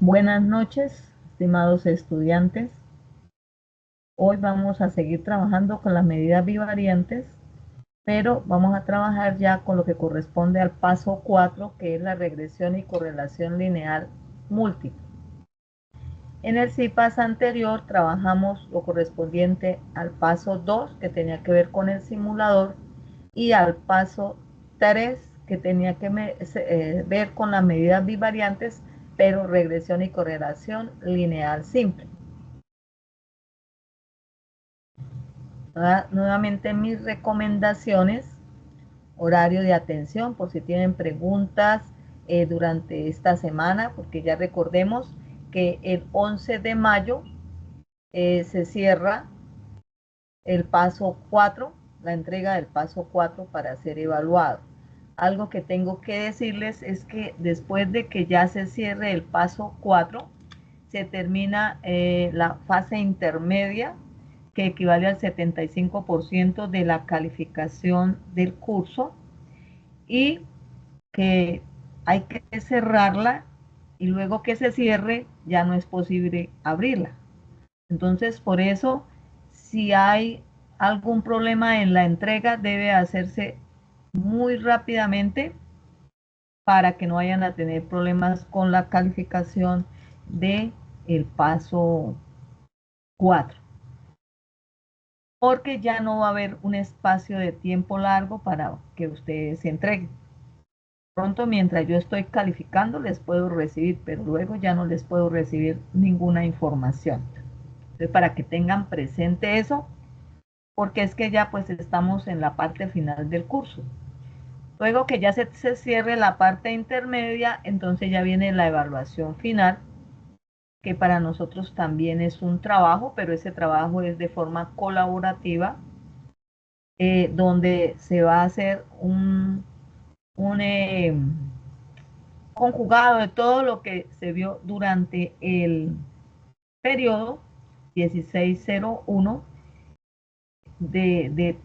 Buenas noches, estimados estudiantes. Hoy vamos a seguir trabajando con las medidas bivariantes, pero vamos a trabajar ya con lo que corresponde al paso 4, que es la regresión y correlación lineal múltiple. En el CIPAS anterior trabajamos lo correspondiente al paso 2, que tenía que ver con el simulador, y al paso 3, que tenía que ver con las medidas bivariantes, pero regresión y correlación lineal simple. Nuevamente mis recomendaciones, horario de atención por si tienen preguntas durante esta semana, porque ya recordemos que el 11 de mayo se cierra el paso 4, la entrega del paso 4 para ser evaluado. Algo que tengo que decirles es que después de que ya se cierre el paso 4, se termina la fase intermedia, que equivale al 75% de la calificación del curso, y que hay que cerrarla, y luego que se cierre ya no es posible abrirla. Entonces, por eso, si hay algún problema en la entrega, debe hacerse muy rápidamente para que no vayan a tener problemas con la calificación de el paso 4, porque ya no va a haber un espacio de tiempo largo para que ustedes se entreguen. Pronto, mientras yo estoy calificando, les puedo recibir, pero luego ya no les puedo recibir ninguna información. Entonces, para que tengan presente eso, porque es que ya pues estamos en la parte final del curso. Luego que ya se cierre la parte intermedia, entonces ya viene la evaluación final, que para nosotros también es un trabajo, pero ese trabajo es de forma colaborativa, donde se va a hacer un conjugado de todo lo que se vio durante el periodo 1601 de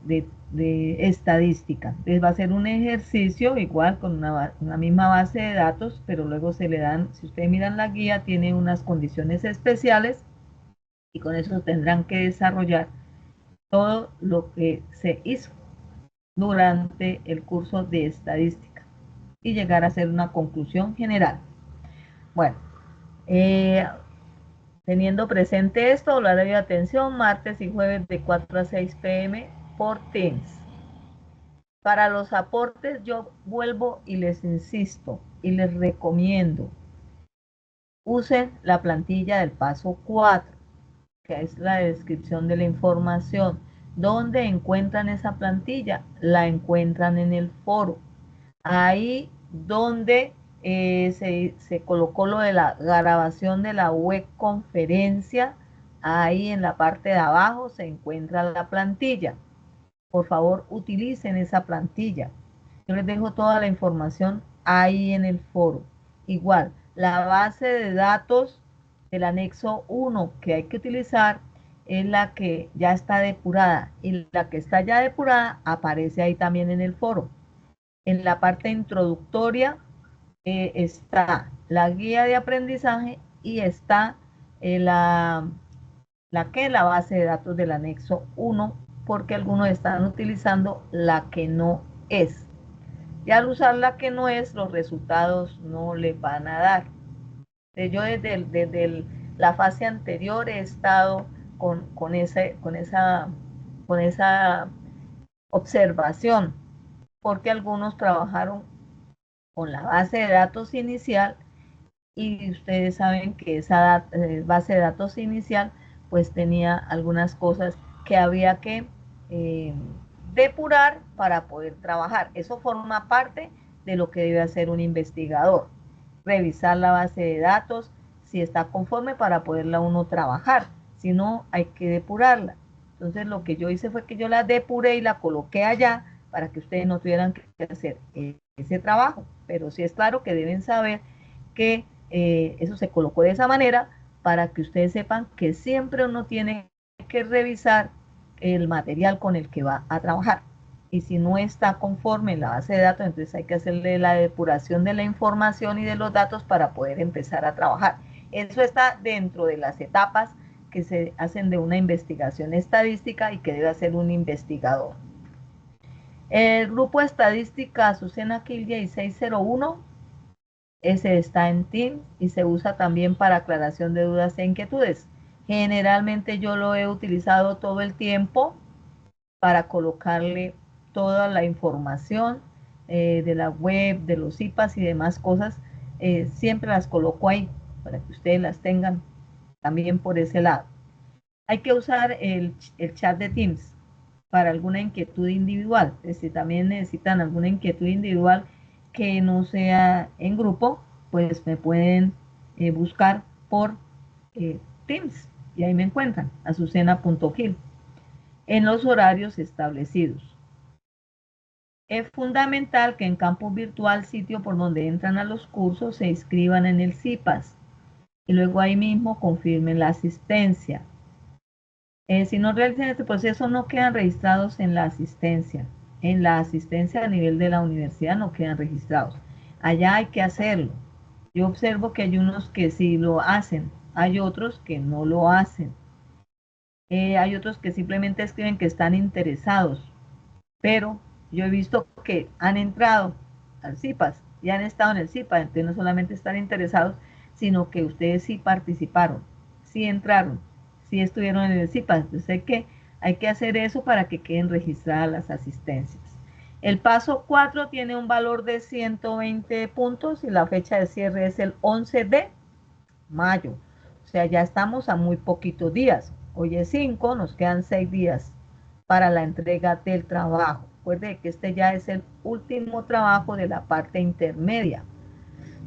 estadística. Entonces va a ser un ejercicio igual con una misma base de datos, pero luego se le dan, si ustedes miran la guía, tiene unas condiciones especiales y con eso tendrán que desarrollar todo lo que se hizo durante el curso de estadística y llegar a hacer una conclusión general. Bueno, eh, teniendo presente esto, horario de atención, martes y jueves de 4 a 6 p.m. por Teams. Para los aportes yo vuelvo y les insisto y les recomiendo, usen la plantilla del paso 4, que es la descripción de la información. ¿Dónde encuentran esa plantilla? La encuentran en el foro. Ahí donde se colocó lo de la grabación de la web conferencia, ahí en la parte de abajo se encuentra la plantilla. Por favor, utilicen esa plantilla. Yo les dejo toda la información ahí en el foro. Igual, la base de datos del anexo 1 que hay que utilizar es la que ya está depurada, y la que está ya depurada aparece ahí también en el foro. En la parte introductoria está la guía de aprendizaje y está la base de datos del anexo 1, porque algunos están utilizando la que no es. Y al usar la que no es, los resultados no les van a dar. Yo desde la fase anterior he estado con esa observación, porque algunos trabajaron con la base de datos inicial, y ustedes saben que esa base de datos inicial pues tenía algunas cosas que había que eh, depurar para poder trabajar. Eso forma parte de lo que debe hacer un investigador: revisar la base de datos si está conforme para poderla uno trabajar. Si no, hay que depurarla. Entonces lo que yo hice fue que yo la depuré y la coloqué allá para que ustedes no tuvieran que hacer ese trabajo. Pero sí es claro que deben saber que eso se colocó de esa manera para que ustedes sepan que siempre uno tiene que revisar el material con el que va a trabajar. Y si no está conforme en la base de datos, entonces hay que hacerle la depuración de la información y de los datos para poder empezar a trabajar. Eso está dentro de las etapas que se hacen de una investigación estadística y que debe hacer un investigador. El grupo estadística Azucena Quilla y 601, ese está en Teams y se usa también para aclaración de dudas e inquietudes. Generalmente yo lo he utilizado todo el tiempo para colocarle toda la información de la web, de los IPAs y demás cosas. Siempre las coloco ahí para que ustedes las tengan también por ese lado. Hay que usar el chat de Teams para alguna inquietud individual. Si también necesitan alguna inquietud individual que no sea en grupo, pues me pueden buscar por Teams y ahí me encuentran, azucena.gil, en los horarios establecidos. Es fundamental que en Campus Virtual, sitio por donde entran a los cursos, se inscriban en el CIPAS y luego ahí mismo confirmen la asistencia. Si no realizan este proceso, no quedan registrados en la asistencia. En la asistencia a nivel de la universidad no quedan registrados. Allá hay que hacerlo. Yo observo que hay unos que sí lo hacen, hay otros que no lo hacen. Hay otros que simplemente escriben que están interesados, pero yo he visto que han entrado al CIPAS y han estado en el CIPAS, entonces no solamente están interesados, sino que ustedes sí participaron, sí entraron, sí estuvieron en el CIPAS. Entonces hay que hacer eso para que queden registradas las asistencias. El paso 4 tiene un valor de 120 puntos y la fecha de cierre es el 11 de mayo. O sea, ya estamos a muy poquitos días. Hoy es 5, nos quedan 6 días para la entrega del trabajo. Recuerde que este ya es el último trabajo de la parte intermedia.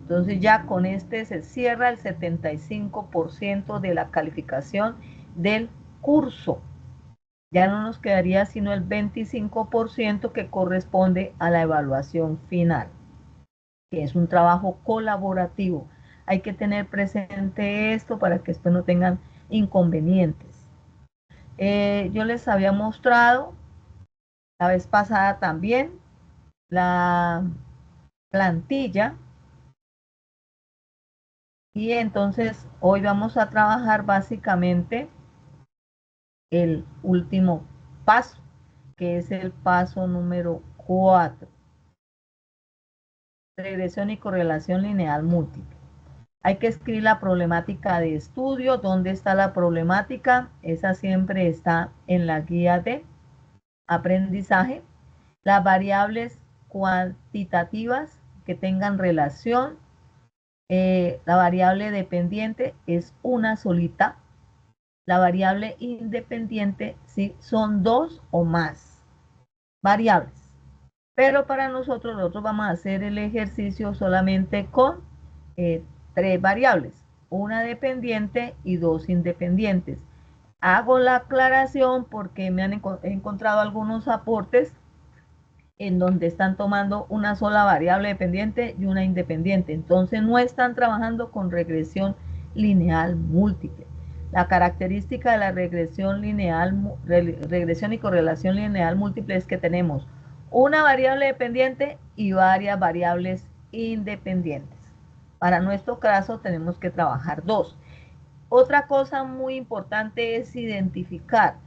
Entonces ya con este se cierra el 75% de la calificación del curso. Ya no nos quedaría sino el 25% que corresponde a la evaluación final, que es un trabajo colaborativo. Hay que tener presente esto para que después no tengan inconvenientes. Yo les había mostrado la vez pasada también la plantilla y entonces hoy vamos a trabajar básicamente el último paso, que es el paso número 4, regresión y correlación lineal múltiple. Hay que escribir la problemática de estudio. ¿Dónde está la problemática? Esa siempre está en la guía de aprendizaje. Las variables cuantitativas que tengan relación. La variable dependiente es una solita. La variable independiente sí son dos o más variables. Pero para nosotros vamos a hacer el ejercicio solamente con 3 variables, una dependiente y 2 independientes. Hago la aclaración porque me han encontrado algunos aportes en donde están tomando una sola variable dependiente y una independiente. Entonces no están trabajando con regresión lineal múltiple. La característica de la regresión y correlación lineal múltiple es que tenemos una variable dependiente y varias variables independientes. Para nuestro caso tenemos que trabajar 2. Otra cosa muy importante es identificar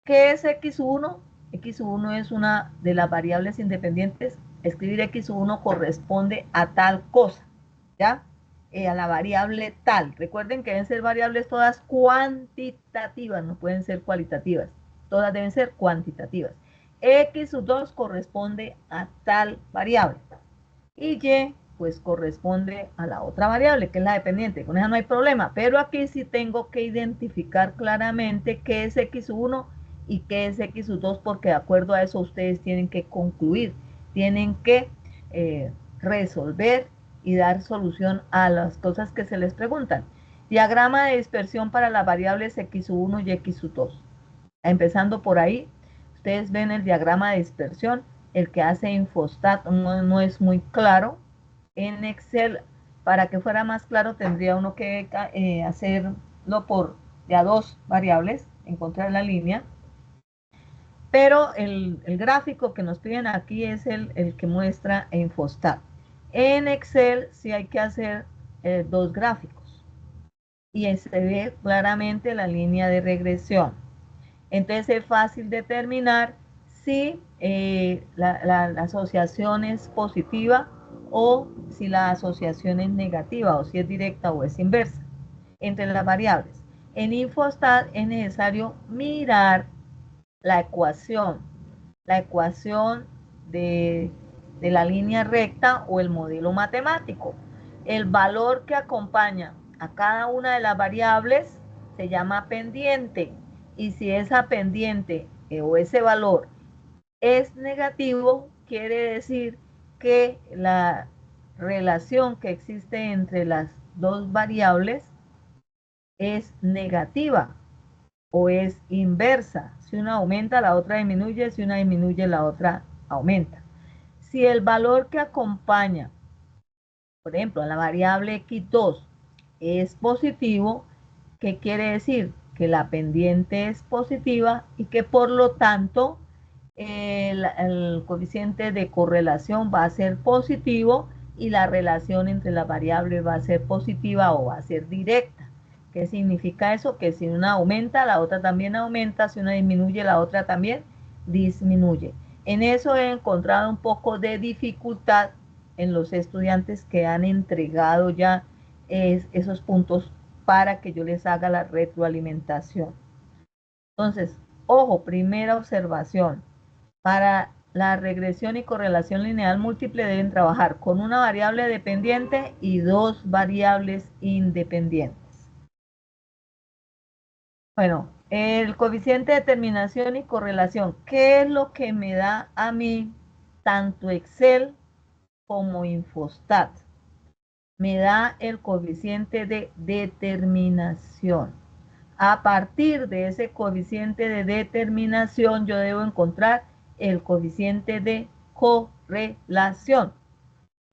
qué es x1. X1 es una de las variables independientes. Escribir x1 corresponde a tal cosa, ¿ya? A la variable tal. Recuerden que deben ser variables todas cuantitativas, no pueden ser cualitativas. Todas deben ser cuantitativas. X2 corresponde a tal variable. Y Y pues corresponde a la otra variable, que es la dependiente. Con esa no hay problema, pero aquí sí tengo que identificar claramente qué es x1 y qué es x2, porque de acuerdo a eso ustedes tienen que concluir, tienen que resolver y dar solución a las cosas que se les preguntan. Diagrama de dispersión para las variables x1 y x2. Empezando por ahí, ustedes ven el diagrama de dispersión. El que hace Infostat no es muy claro. En Excel, para que fuera más claro, tendría uno que hacerlo por de a 2 variables, encontrar la línea. Pero el gráfico que nos piden aquí es el que muestra Infostat. En Excel sí hay que hacer 2 gráficos. y se ve claramente la línea de regresión. Entonces es fácil determinar si la asociación es positiva o si la asociación es negativa, o si es directa o es inversa entre las variables. En Infostat es necesario mirar la ecuación de la línea recta o el modelo matemático. El valor que acompaña a cada una de las variables se llama pendiente, y si esa pendiente o ese valor es negativo, quiere decir que la relación que existe entre las dos variables es negativa o es inversa. Si una aumenta, la otra disminuye; si una disminuye, la otra aumenta. Si el valor que acompaña, por ejemplo, a la variable x2 es positivo, ¿qué quiere decir? Que la pendiente es positiva y que por lo tanto el coeficiente de correlación va a ser positivo y la relación entre las variables va a ser positiva o va a ser directa. ¿Qué significa eso? Que si una aumenta, la otra también aumenta; si una disminuye, la otra también disminuye. En eso he encontrado un poco de dificultad en los estudiantes que han entregado ya esos puntos para que yo les haga la retroalimentación. Entonces, ojo, primera observación. Para la regresión y correlación lineal múltiple deben trabajar con una variable dependiente y dos variables independientes. Bueno, el coeficiente de determinación y correlación. ¿Qué es lo que me da a mí tanto Excel como Infostat? Me da el coeficiente de determinación. A partir de ese coeficiente de determinación, yo debo encontrar el coeficiente de correlación.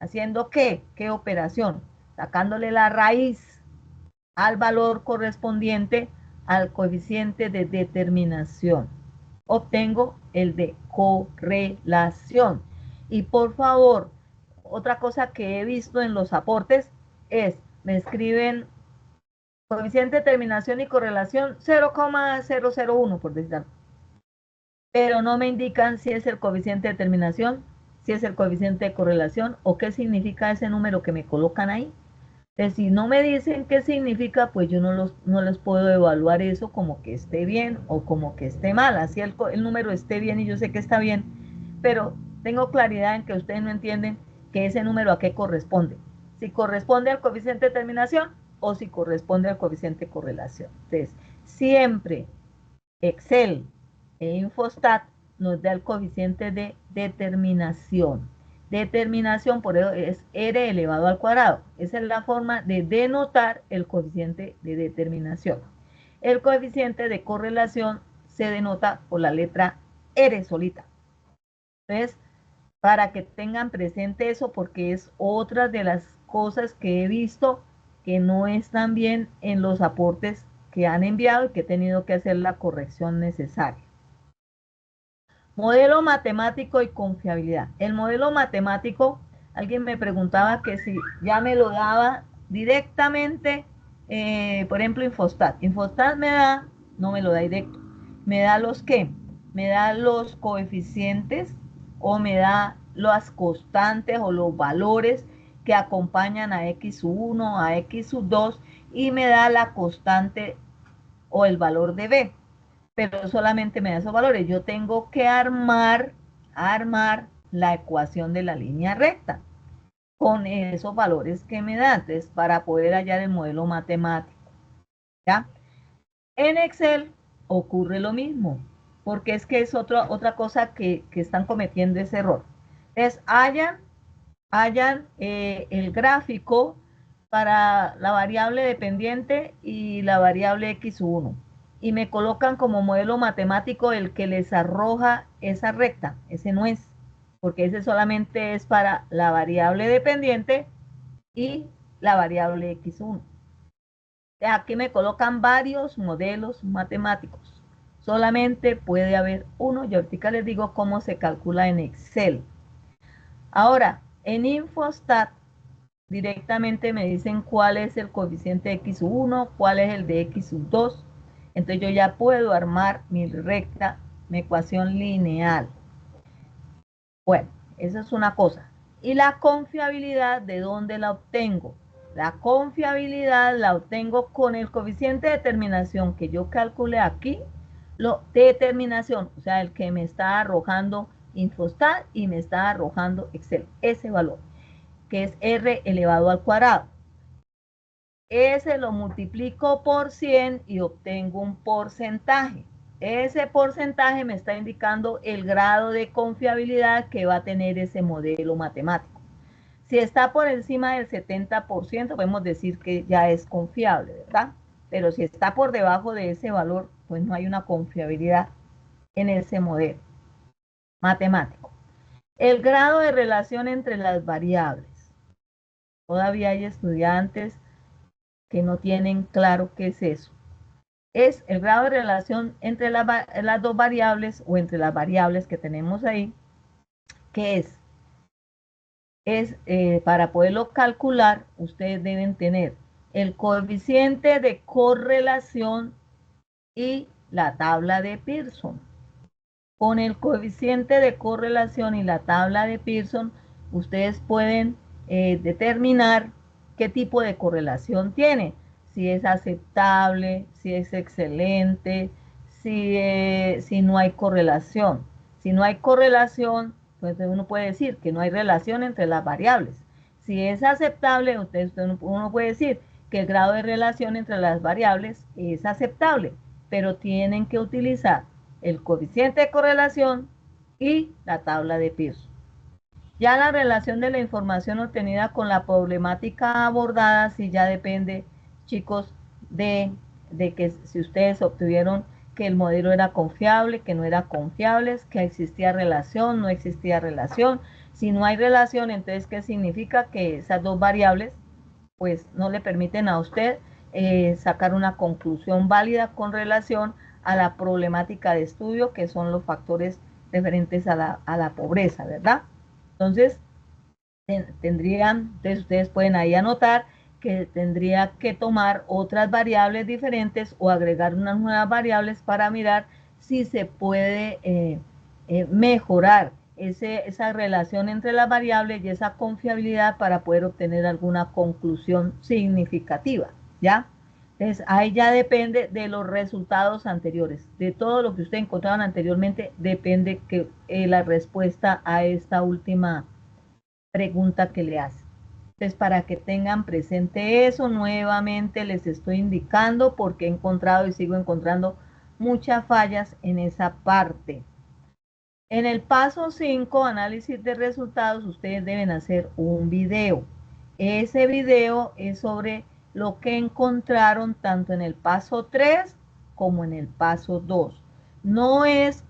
¿Haciendo qué? ¿Qué operación? Sacándole la raíz al valor correspondiente al coeficiente de determinación. Obtengo el de correlación. Y por favor, otra cosa que he visto en los aportes es, me escriben coeficiente de determinación y correlación 0,001, por decir algo, pero no me indican si es el coeficiente de determinación, si es el coeficiente de correlación o qué significa ese número que me colocan ahí. Entonces, si no me dicen qué significa, pues yo no les puedo evaluar eso como que esté bien o como que esté mal. Así el número esté bien y yo sé que está bien, pero tengo claridad en que ustedes no entienden que ese número a qué corresponde. Si corresponde al coeficiente de determinación o si corresponde al coeficiente de correlación. Entonces, siempre Excel e Infostat nos da el coeficiente de determinación. Determinación, por eso es R elevado al cuadrado. Esa es la forma de denotar el coeficiente de determinación. El coeficiente de correlación se denota por la letra R solita. Entonces, para que tengan presente eso, porque es otra de las cosas que he visto que no están bien en los aportes que han enviado y que he tenido que hacer la corrección necesaria. Modelo matemático y confiabilidad. El modelo matemático, alguien me preguntaba que si ya me lo daba directamente, por ejemplo, Infostat. Infostat me da, no me lo da directo, me da los qué, me da los coeficientes o me da las constantes o los valores que acompañan a x1, a x2 y me da la constante o el valor de b, pero solamente me da esos valores. Yo tengo que armar la ecuación de la línea recta con esos valores que me da, entonces, para poder hallar el modelo matemático. ¿Ya? En Excel ocurre lo mismo, porque es que es otra cosa que están cometiendo ese error. Entonces, hallan el gráfico para la variable dependiente y la variable x1 y me colocan como modelo matemático el que les arroja esa recta. Ese no es, porque ese solamente es para la variable dependiente y la variable x1. Aquí me colocan varios modelos matemáticos. Solamente puede haber uno y ahorita les digo cómo se calcula en Excel. Ahora, en Infostat directamente me dicen cuál es el coeficiente de X1, cuál es el de X2. Entonces yo ya puedo armar mi recta, mi ecuación lineal. Bueno, esa es una cosa. Y la confiabilidad, ¿de dónde la obtengo? La confiabilidad la obtengo con el coeficiente de determinación que yo calculé aquí, determinación, o sea, el que me está arrojando Infostat y me está arrojando Excel, ese valor, que es R elevado al cuadrado. Ese lo multiplico por 100 y obtengo un porcentaje. Ese porcentaje me está indicando el grado de confiabilidad que va a tener ese modelo matemático. Si está por encima del 70%, podemos decir que ya es confiable, ¿verdad? Pero si está por debajo de ese valor, pues no hay una confiabilidad en ese modelo matemático. El grado de relación entre las variables. Todavía hay estudiantes que no tienen claro qué es eso. Es el grado de relación entre las dos variables o entre las variables que tenemos ahí, que para poderlo calcular, ustedes deben tener el coeficiente de correlación y la tabla de Pearson. Con el coeficiente de correlación y la tabla de Pearson, ustedes pueden determinar qué tipo de correlación tiene, si es aceptable, si es excelente, si no hay correlación. Si no hay correlación, pues uno puede decir que no hay relación entre las variables. Si es aceptable, uno puede decir que el grado de relación entre las variables es aceptable, pero tienen que utilizar el coeficiente de correlación y la tabla de Pearson. Ya la relación de la información obtenida con la problemática abordada, sí ya depende, chicos, de que si ustedes obtuvieron que el modelo era confiable, que no era confiable, que existía relación, no existía relación. Si no hay relación, entonces, ¿qué significa? Que esas dos variables, pues, no le permiten a usted sacar una conclusión válida con relación a la problemática de estudio, que son los factores referentes a la pobreza, ¿verdad? Entonces, entonces ustedes pueden ahí anotar que tendría que tomar otras variables diferentes o agregar unas nuevas variables para mirar si se puede mejorar esa relación entre las variables y esa confiabilidad para poder obtener alguna conclusión significativa, ¿ya? Entonces, ahí ya depende de los resultados anteriores, de todo lo que ustedes encontraban anteriormente, depende que la respuesta a esta última pregunta que le hace. Entonces, para que tengan presente eso, nuevamente les estoy indicando porque he encontrado y sigo encontrando muchas fallas en esa parte. En el paso 5, análisis de resultados, ustedes deben hacer un video. Ese video es sobre lo que encontraron tanto en el paso 3 como en el paso 2. No es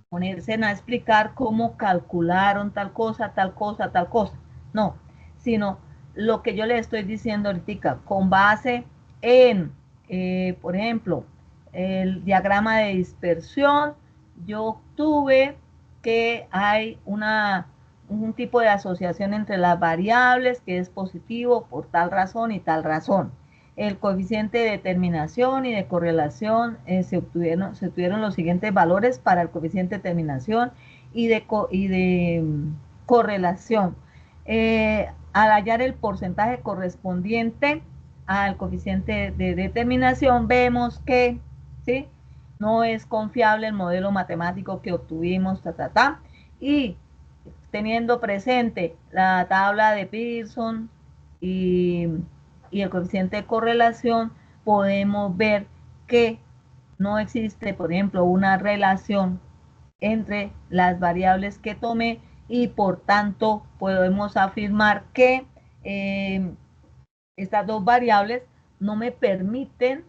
ponerse a explicar cómo calcularon tal cosa, tal cosa, tal cosa. No, sino lo que yo les estoy diciendo ahorita, con base en, por ejemplo, el diagrama de dispersión, yo obtuve que hay un tipo de asociación entre las variables que es positivo por tal razón y tal razón. El coeficiente de determinación y de correlación se obtuvieron los siguientes valores para el coeficiente de determinación y de correlación. Al hallar el porcentaje correspondiente al coeficiente de determinación, vemos que, ¿sí?, no es confiable el modelo matemático que obtuvimos, y teniendo presente la tabla de Pearson y, y el coeficiente de correlación, podemos ver que no existe, por ejemplo, una relación entre las variables que tomé y por tanto podemos afirmar que estas dos variables no me permiten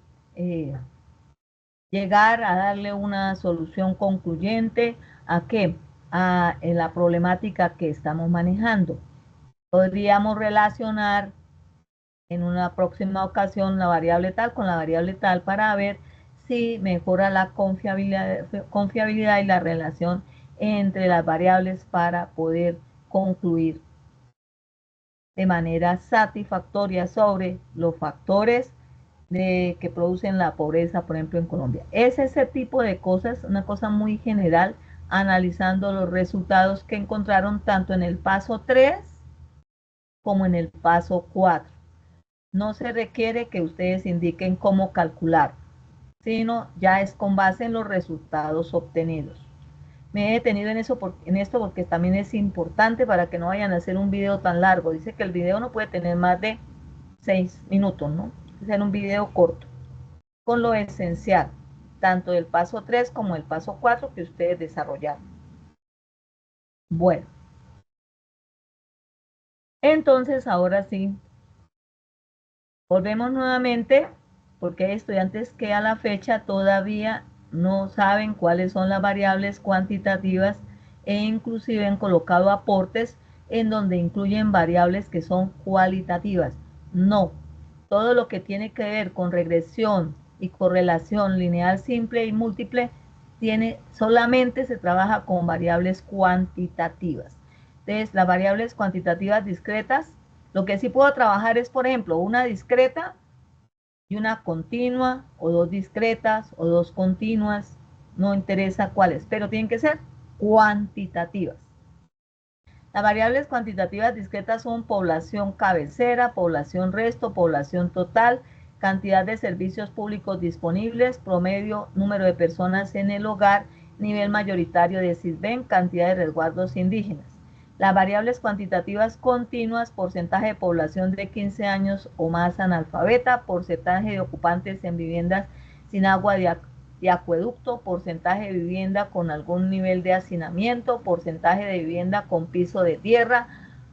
llegar a darle una solución concluyente a qué, a la problemática que estamos manejando. Podríamos relacionar en una próxima ocasión la variable tal con la variable tal para ver si mejora la confiabilidad y la relación entre las variables para poder concluir de manera satisfactoria sobre los factores que producen la pobreza, por ejemplo, en Colombia. Es ese tipo de cosas, una cosa muy general, analizando los resultados que encontraron tanto en el paso 3 como en el paso 4. No se requiere que ustedes indiquen cómo calcular, sino ya es con base en los resultados obtenidos. Me he detenido en esto porque también es importante para que no vayan a hacer un video tan largo. Dice que el video no puede tener más de 6 minutos, ¿no? Es un video corto, con lo esencial, tanto del paso 3 como el paso 4 que ustedes desarrollaron. Bueno, entonces ahora sí, volvemos nuevamente, porque hay estudiantes que a la fecha todavía no saben cuáles son las variables cuantitativas e inclusive han colocado aportes en donde incluyen variables que son cualitativas. No, todo lo que tiene que ver con regresión y correlación lineal simple y múltiple solamente se trabaja con variables cuantitativas. Entonces, las variables cuantitativas discretas, lo que sí puedo trabajar es, por ejemplo, una discreta y una continua, o dos discretas, o dos continuas, no interesa cuáles, pero tienen que ser cuantitativas. Las variables cuantitativas discretas son población cabecera, población resto, población total, cantidad de servicios públicos disponibles, promedio, número de personas en el hogar, nivel mayoritario de SISBEN, cantidad de resguardos indígenas. Las variables cuantitativas continuas, porcentaje de población de 15 años o más analfabeta, porcentaje de ocupantes en viviendas sin agua de acueducto, porcentaje de vivienda con algún nivel de hacinamiento, porcentaje de vivienda con piso de tierra,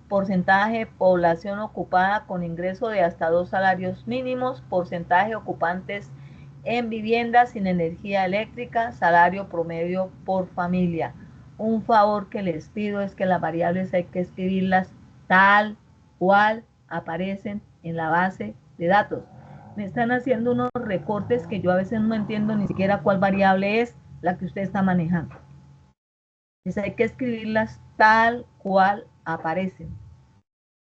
porcentaje de población ocupada con ingreso de hasta 2 salarios mínimos, porcentaje de ocupantes en viviendas sin energía eléctrica, salario promedio por familia. Un favor que les pido es que las variables hay que escribirlas tal cual aparecen en la base de datos. Me están haciendo unos recortes que yo a veces no entiendo ni siquiera cuál variable es la que usted está manejando. Entonces hay que escribirlas tal cual aparecen.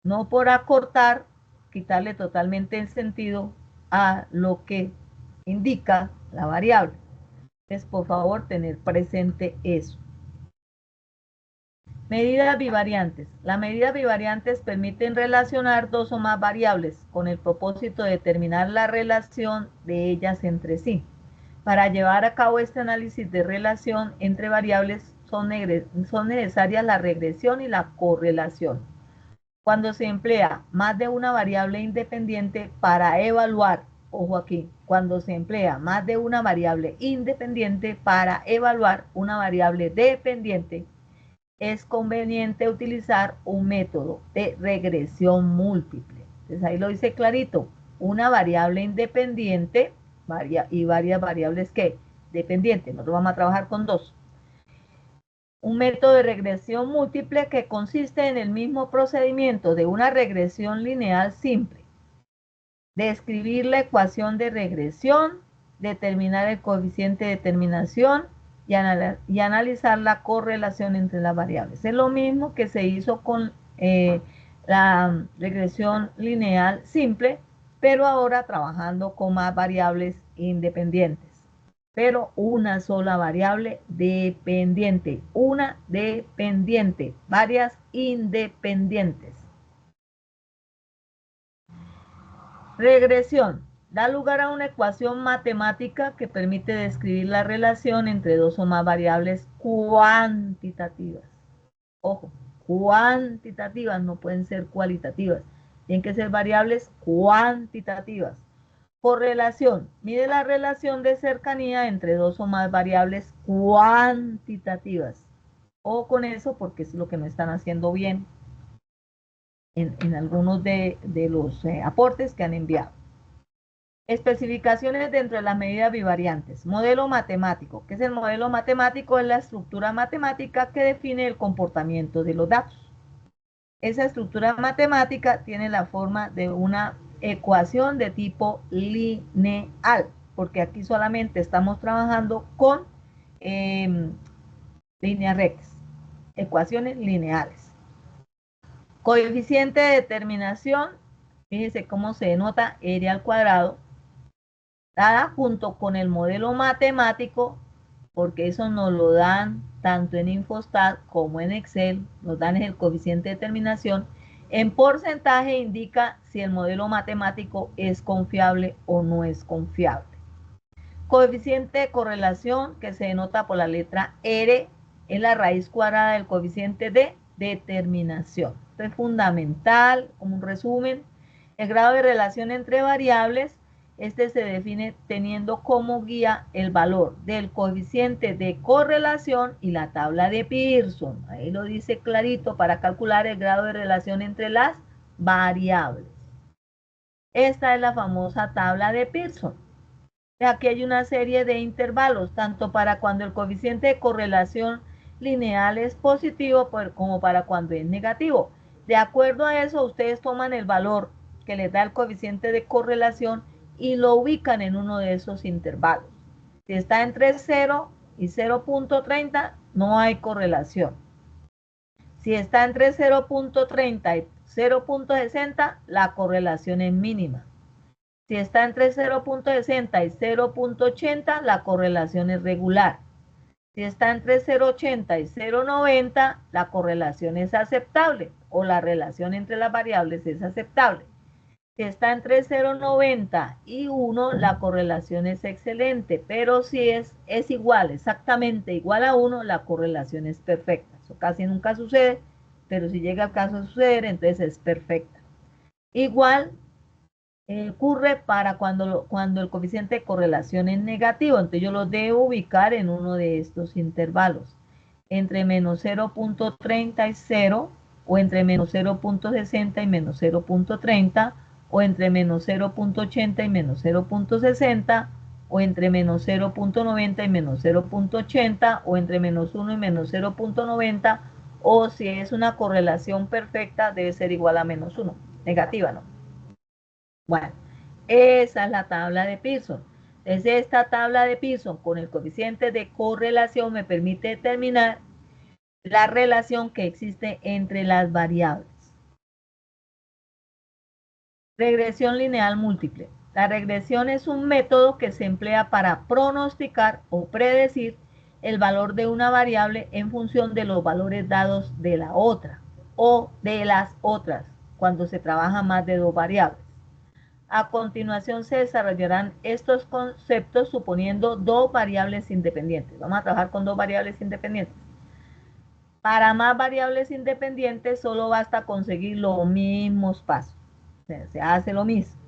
No por acortar, quitarle totalmente el sentido a lo que indica la variable. Entonces, por favor, tener presente eso. Medidas bivariantes. Las medidas bivariantes permiten relacionar dos o más variables con el propósito de determinar la relación de ellas entre sí. Para llevar a cabo este análisis de relación entre variables son necesarias la regresión y la correlación. Cuando se emplea más de una variable independiente para evaluar, ojo aquí, cuando se emplea más de una variable independiente para evaluar una variable dependiente, es conveniente utilizar un método de regresión múltiple. Entonces ahí lo dice clarito, una variable independiente y varias variables que dependientes. Nosotros vamos a trabajar con dos. Un método de regresión múltiple que consiste en el mismo procedimiento de una regresión lineal simple. Describir la ecuación de regresión, determinar el coeficiente de determinación y analizar la correlación entre las variables. Es lo mismo que se hizo con la regresión lineal simple, pero ahora trabajando con más variables independientes. Pero una sola variable dependiente, una dependiente, varias independientes. Regresión. Da lugar a una ecuación matemática que permite describir la relación entre dos o más variables cuantitativas. Ojo, cuantitativas, no pueden ser cualitativas. Tienen que ser variables cuantitativas. Correlación. Mide la relación de cercanía entre dos o más variables cuantitativas. Ojo con eso porque es lo que no están haciendo bien en algunos de los aportes que han enviado. Especificaciones dentro de las medidas bivariantes. Modelo matemático. ¿Qué es el modelo matemático? Es la estructura matemática que define el comportamiento de los datos. Esa estructura matemática tiene la forma de una ecuación de tipo lineal, porque aquí solamente estamos trabajando con líneas rectas, ecuaciones lineales. Coeficiente de determinación, fíjese cómo se denota R al cuadrado, dada junto con el modelo matemático, porque eso nos lo dan tanto en Infostat como en Excel, nos dan el coeficiente de determinación. En porcentaje indica si el modelo matemático es confiable o no es confiable. Coeficiente de correlación, que se denota por la letra R, es la raíz cuadrada del coeficiente de determinación. Esto es fundamental, como un resumen. El grado de relación entre variables, este se define teniendo como guía el valor del coeficiente de correlación y la tabla de Pearson. Ahí lo dice clarito para calcular el grado de relación entre las variables. Esta es la famosa tabla de Pearson. Aquí hay una serie de intervalos, tanto para cuando el coeficiente de correlación lineal es positivo como para cuando es negativo. De acuerdo a eso, ustedes toman el valor que les da el coeficiente de correlación y lo ubican en uno de esos intervalos. Si está entre 0 y 0.30, no hay correlación. Si está entre 0.30 y 0.60, la correlación es mínima. Si está entre 0.60 y 0.80, la correlación es regular. Si está entre 0.80 y 0.90, la correlación es aceptable o la relación entre las variables es aceptable. Si está entre 0.90 y 1, la correlación es excelente, pero si es igual, exactamente igual a 1, la correlación es perfecta. Eso casi nunca sucede, pero si llega el caso de suceder, entonces es perfecta. Igual ocurre para cuando el coeficiente de correlación es negativo, entonces yo lo debo ubicar en uno de estos intervalos, entre menos 0.30 y 0, o entre menos 0.60 y menos 0.30, o entre menos 0.80 y menos 0.60, o entre menos 0.90 y menos 0.80, o entre menos 1 y menos 0.90, o si es una correlación perfecta, debe ser igual a menos 1, negativa, ¿no? Bueno, esa es la tabla de Pearson. Desde esta tabla de Pearson con el coeficiente de correlación me permite determinar la relación que existe entre las variables. Regresión lineal múltiple. La regresión es un método que se emplea para pronosticar o predecir el valor de una variable en función de los valores dados de la otra o de las otras cuando se trabaja más de dos variables. A continuación se desarrollarán estos conceptos suponiendo dos variables independientes. Vamos a trabajar con dos variables independientes. Para más variables independientes solo basta conseguir los mismos pasos. Se hace lo mismo.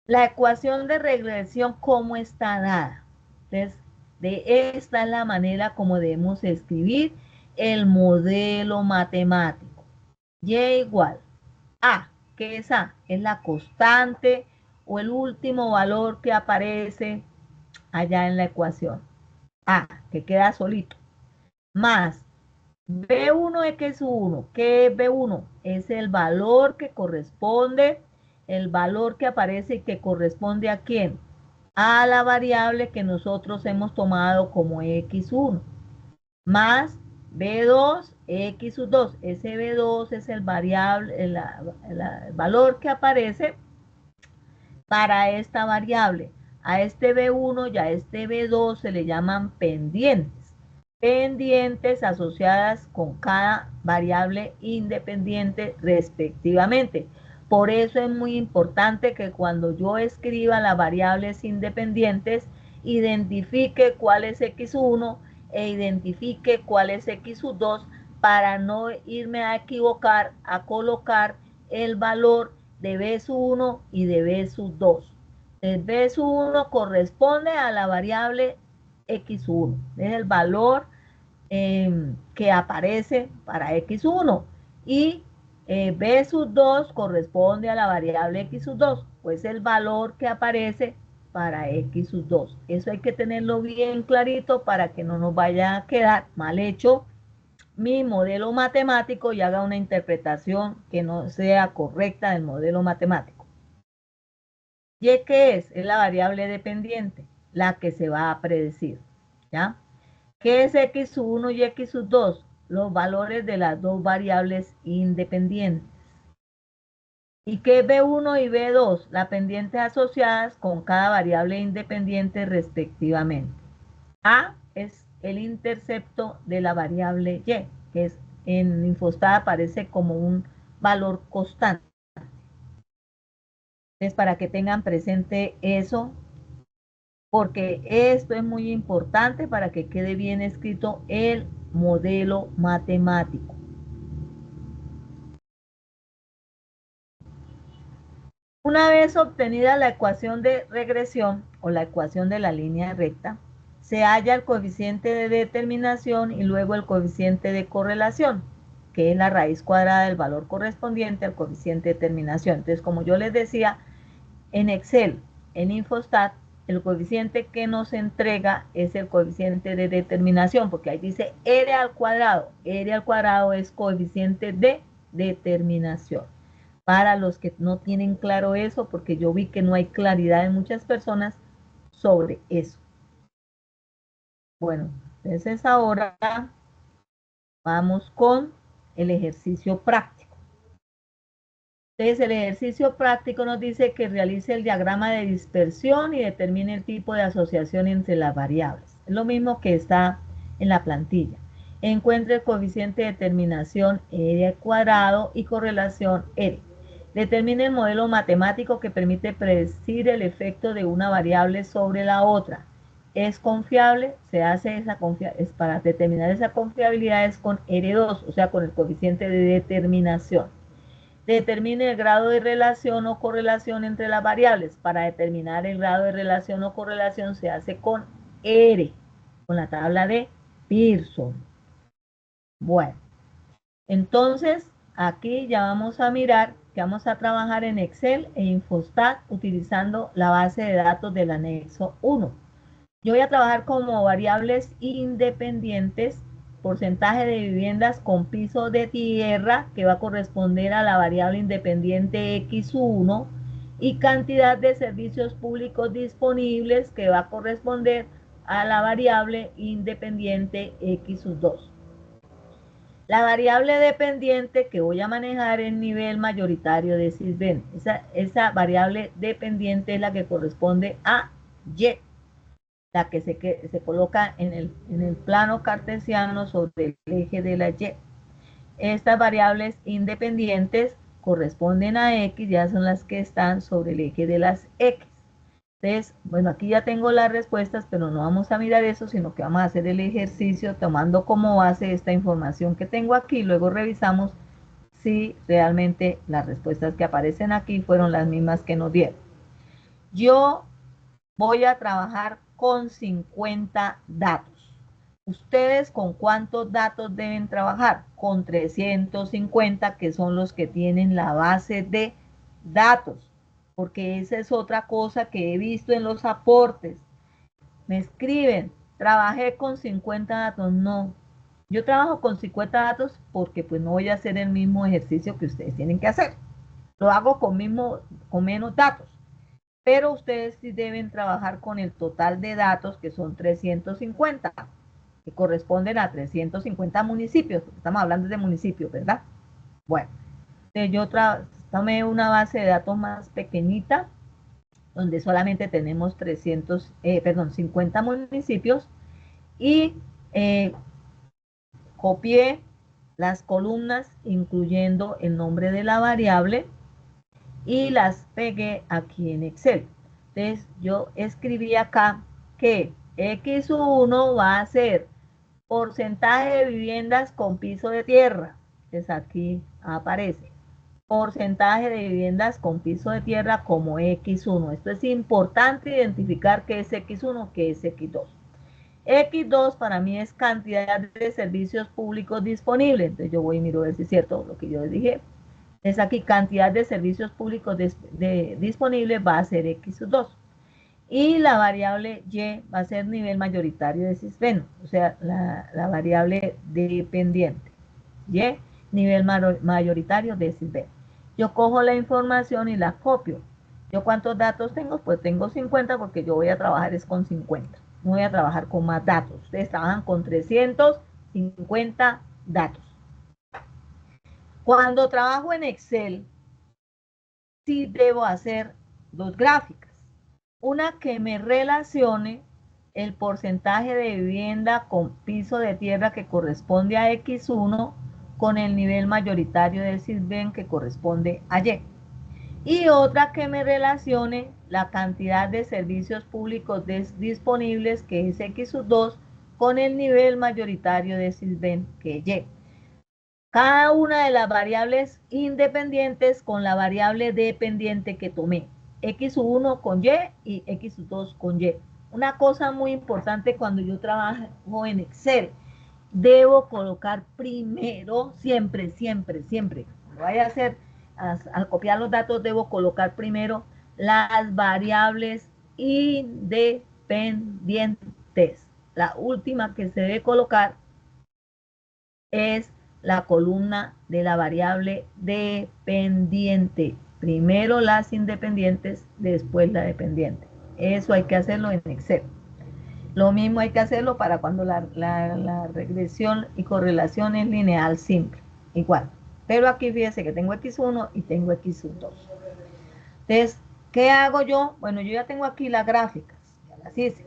La ecuación de regresión, ¿cómo está dada? Entonces, de esta es la manera como debemos escribir el modelo matemático. Y igual A, ¿qué es A? Es la constante o el último valor que aparece allá en la ecuación. A, que queda solito. Más B1x1. ¿Qué es B1? Es el valor que corresponde, el valor que aparece y que corresponde ¿a quién? A la variable que nosotros hemos tomado como x1. Más B2, X sub 2. Ese B2 es el variable, el valor que aparece para esta variable. A este B1 y a este B2 se le llaman pendientes. Pendientes asociadas con cada variable independiente respectivamente. Por eso es muy importante que cuando yo escriba las variables independientes, identifique cuál es X1 e identifique cuál es X2 para no irme a equivocar a colocar el valor de B1 y de B2. El B1 corresponde a la variable X1, es el valor que aparece para X1 y B2 corresponde a la variable X2, pues el valor que aparece para X2. Eso hay que tenerlo bien clarito para que no nos vaya a quedar mal hecho mi modelo matemático y haga una interpretación que no sea correcta del modelo matemático. ¿Y qué es? Es la variable dependiente, la que se va a predecir, ¿ya? ¿Qué es X1 y X2? los valores de las dos variables independientes. ¿Y qué es B1 y B2? Las pendientes asociadas con cada variable independiente respectivamente. A es el intercepto de la variable Y, que es en Infostat aparece como un valor constante. Entonces, para que tengan presente eso, porque esto es muy importante para que quede bien escrito el modelo matemático. Una vez obtenida la ecuación de regresión o la ecuación de la línea recta, se halla el coeficiente de determinación y luego el coeficiente de correlación, que es la raíz cuadrada del valor correspondiente al coeficiente de determinación. Entonces, como yo les decía, en Excel, en Infostat, el coeficiente que nos entrega es el coeficiente de determinación, porque ahí dice R al cuadrado. R al cuadrado es coeficiente de determinación. Para los que no tienen claro eso, porque yo vi que no hay claridad en muchas personas sobre eso. Bueno, entonces ahora vamos con el ejercicio práctico. Entonces el ejercicio práctico nos dice que realice el diagrama de dispersión y determine el tipo de asociación entre las variables. Es lo mismo que está en la plantilla. Encuentre el coeficiente de determinación R al cuadrado y correlación R. Determine el modelo matemático que permite predecir el efecto de una variable sobre la otra. ¿Es confiable? Se hace esa es para determinar esa confiabilidad es con R2, o sea, con el coeficiente de determinación. Determine el grado de relación o correlación entre las variables. Para determinar el grado de relación o correlación se hace con R, con la tabla de Pearson. Bueno, entonces aquí ya vamos a mirar que vamos a trabajar en Excel e Infostat utilizando la base de datos del anexo 1. Yo voy a trabajar como variables independientes, porcentaje de viviendas con piso de tierra, que va a corresponder a la variable independiente X1, y cantidad de servicios públicos disponibles, que va a corresponder a la variable independiente X2. La variable dependiente que voy a manejar es nivel mayoritario de Sysben. Esa variable dependiente es la que corresponde a Y, la que se coloca en el plano cartesiano sobre el eje de la Y. Estas variables independientes corresponden a X, ya son las que están sobre el eje de las X. Entonces, bueno, aquí ya tengo las respuestas, pero no vamos a mirar eso, sino que vamos a hacer el ejercicio tomando como base esta información que tengo aquí. Luego revisamos si realmente las respuestas que aparecen aquí fueron las mismas que nos dieron. Yo voy a trabajar con 50 datos. ¿Ustedes con cuántos datos deben trabajar? Con 350, que son los que tienen la base de datos, porque esa es otra cosa que he visto en los aportes. Me escriben, trabajé con 50 datos. No, yo trabajo con 50 datos porque pues no voy a hacer el mismo ejercicio que ustedes tienen que hacer. Lo hago con menos datos. Pero ustedes sí deben trabajar con el total de datos, que son 350, que corresponden a 350 municipios. Estamos hablando de municipios, ¿verdad? Bueno, yo tomé una base de datos más pequeñita, donde solamente tenemos 50 municipios, y copié las columnas, incluyendo el nombre de la variable, y las pegué aquí en Excel. Entonces yo escribí acá que X1 va a ser porcentaje de viviendas con piso de tierra. Entonces aquí aparece porcentaje de viviendas con piso de tierra como X1. Esto es importante identificar qué es X1, qué es X2. X2 para mí es cantidad de servicios públicos disponibles. Entonces yo voy y miro a ver si es cierto lo que yo les dije. Es aquí cantidad de servicios públicos disponibles va a ser X2. Y la variable Y va a ser nivel mayoritario de Sysben, o sea, la variable dependiente. Y, nivel mayoritario de Sysben. Yo cojo la información y la copio. ¿Yo cuántos datos tengo? Pues tengo 50 porque yo voy a trabajar es con 50. No voy a trabajar con más datos. Ustedes trabajan con 350 datos. Cuando trabajo en Excel, sí debo hacer dos gráficas. Una que me relacione el porcentaje de vivienda con piso de tierra que corresponde a X1 con el nivel mayoritario del Sisbén que corresponde a Y. Y otra que me relacione la cantidad de servicios públicos disponibles, que es X2, con el nivel mayoritario de Sisbén, que es Y. Cada una de las variables independientes con la variable dependiente que tomé. X1 con Y y X2 con Y. Una cosa muy importante cuando yo trabajo en Excel, debo colocar primero, siempre, cuando vaya a hacer, al copiar los datos, debo colocar primero las variables independientes. La última que se debe colocar es la columna de la variable dependiente. Primero las independientes, después la dependiente. Eso hay que hacerlo en Excel. Lo mismo hay que hacerlo para cuando la regresión y correlación es lineal simple. Igual. Pero aquí fíjese que tengo X1 y tengo X2. Entonces, ¿qué hago yo? Bueno, yo ya tengo aquí las gráficas. Ya las hice.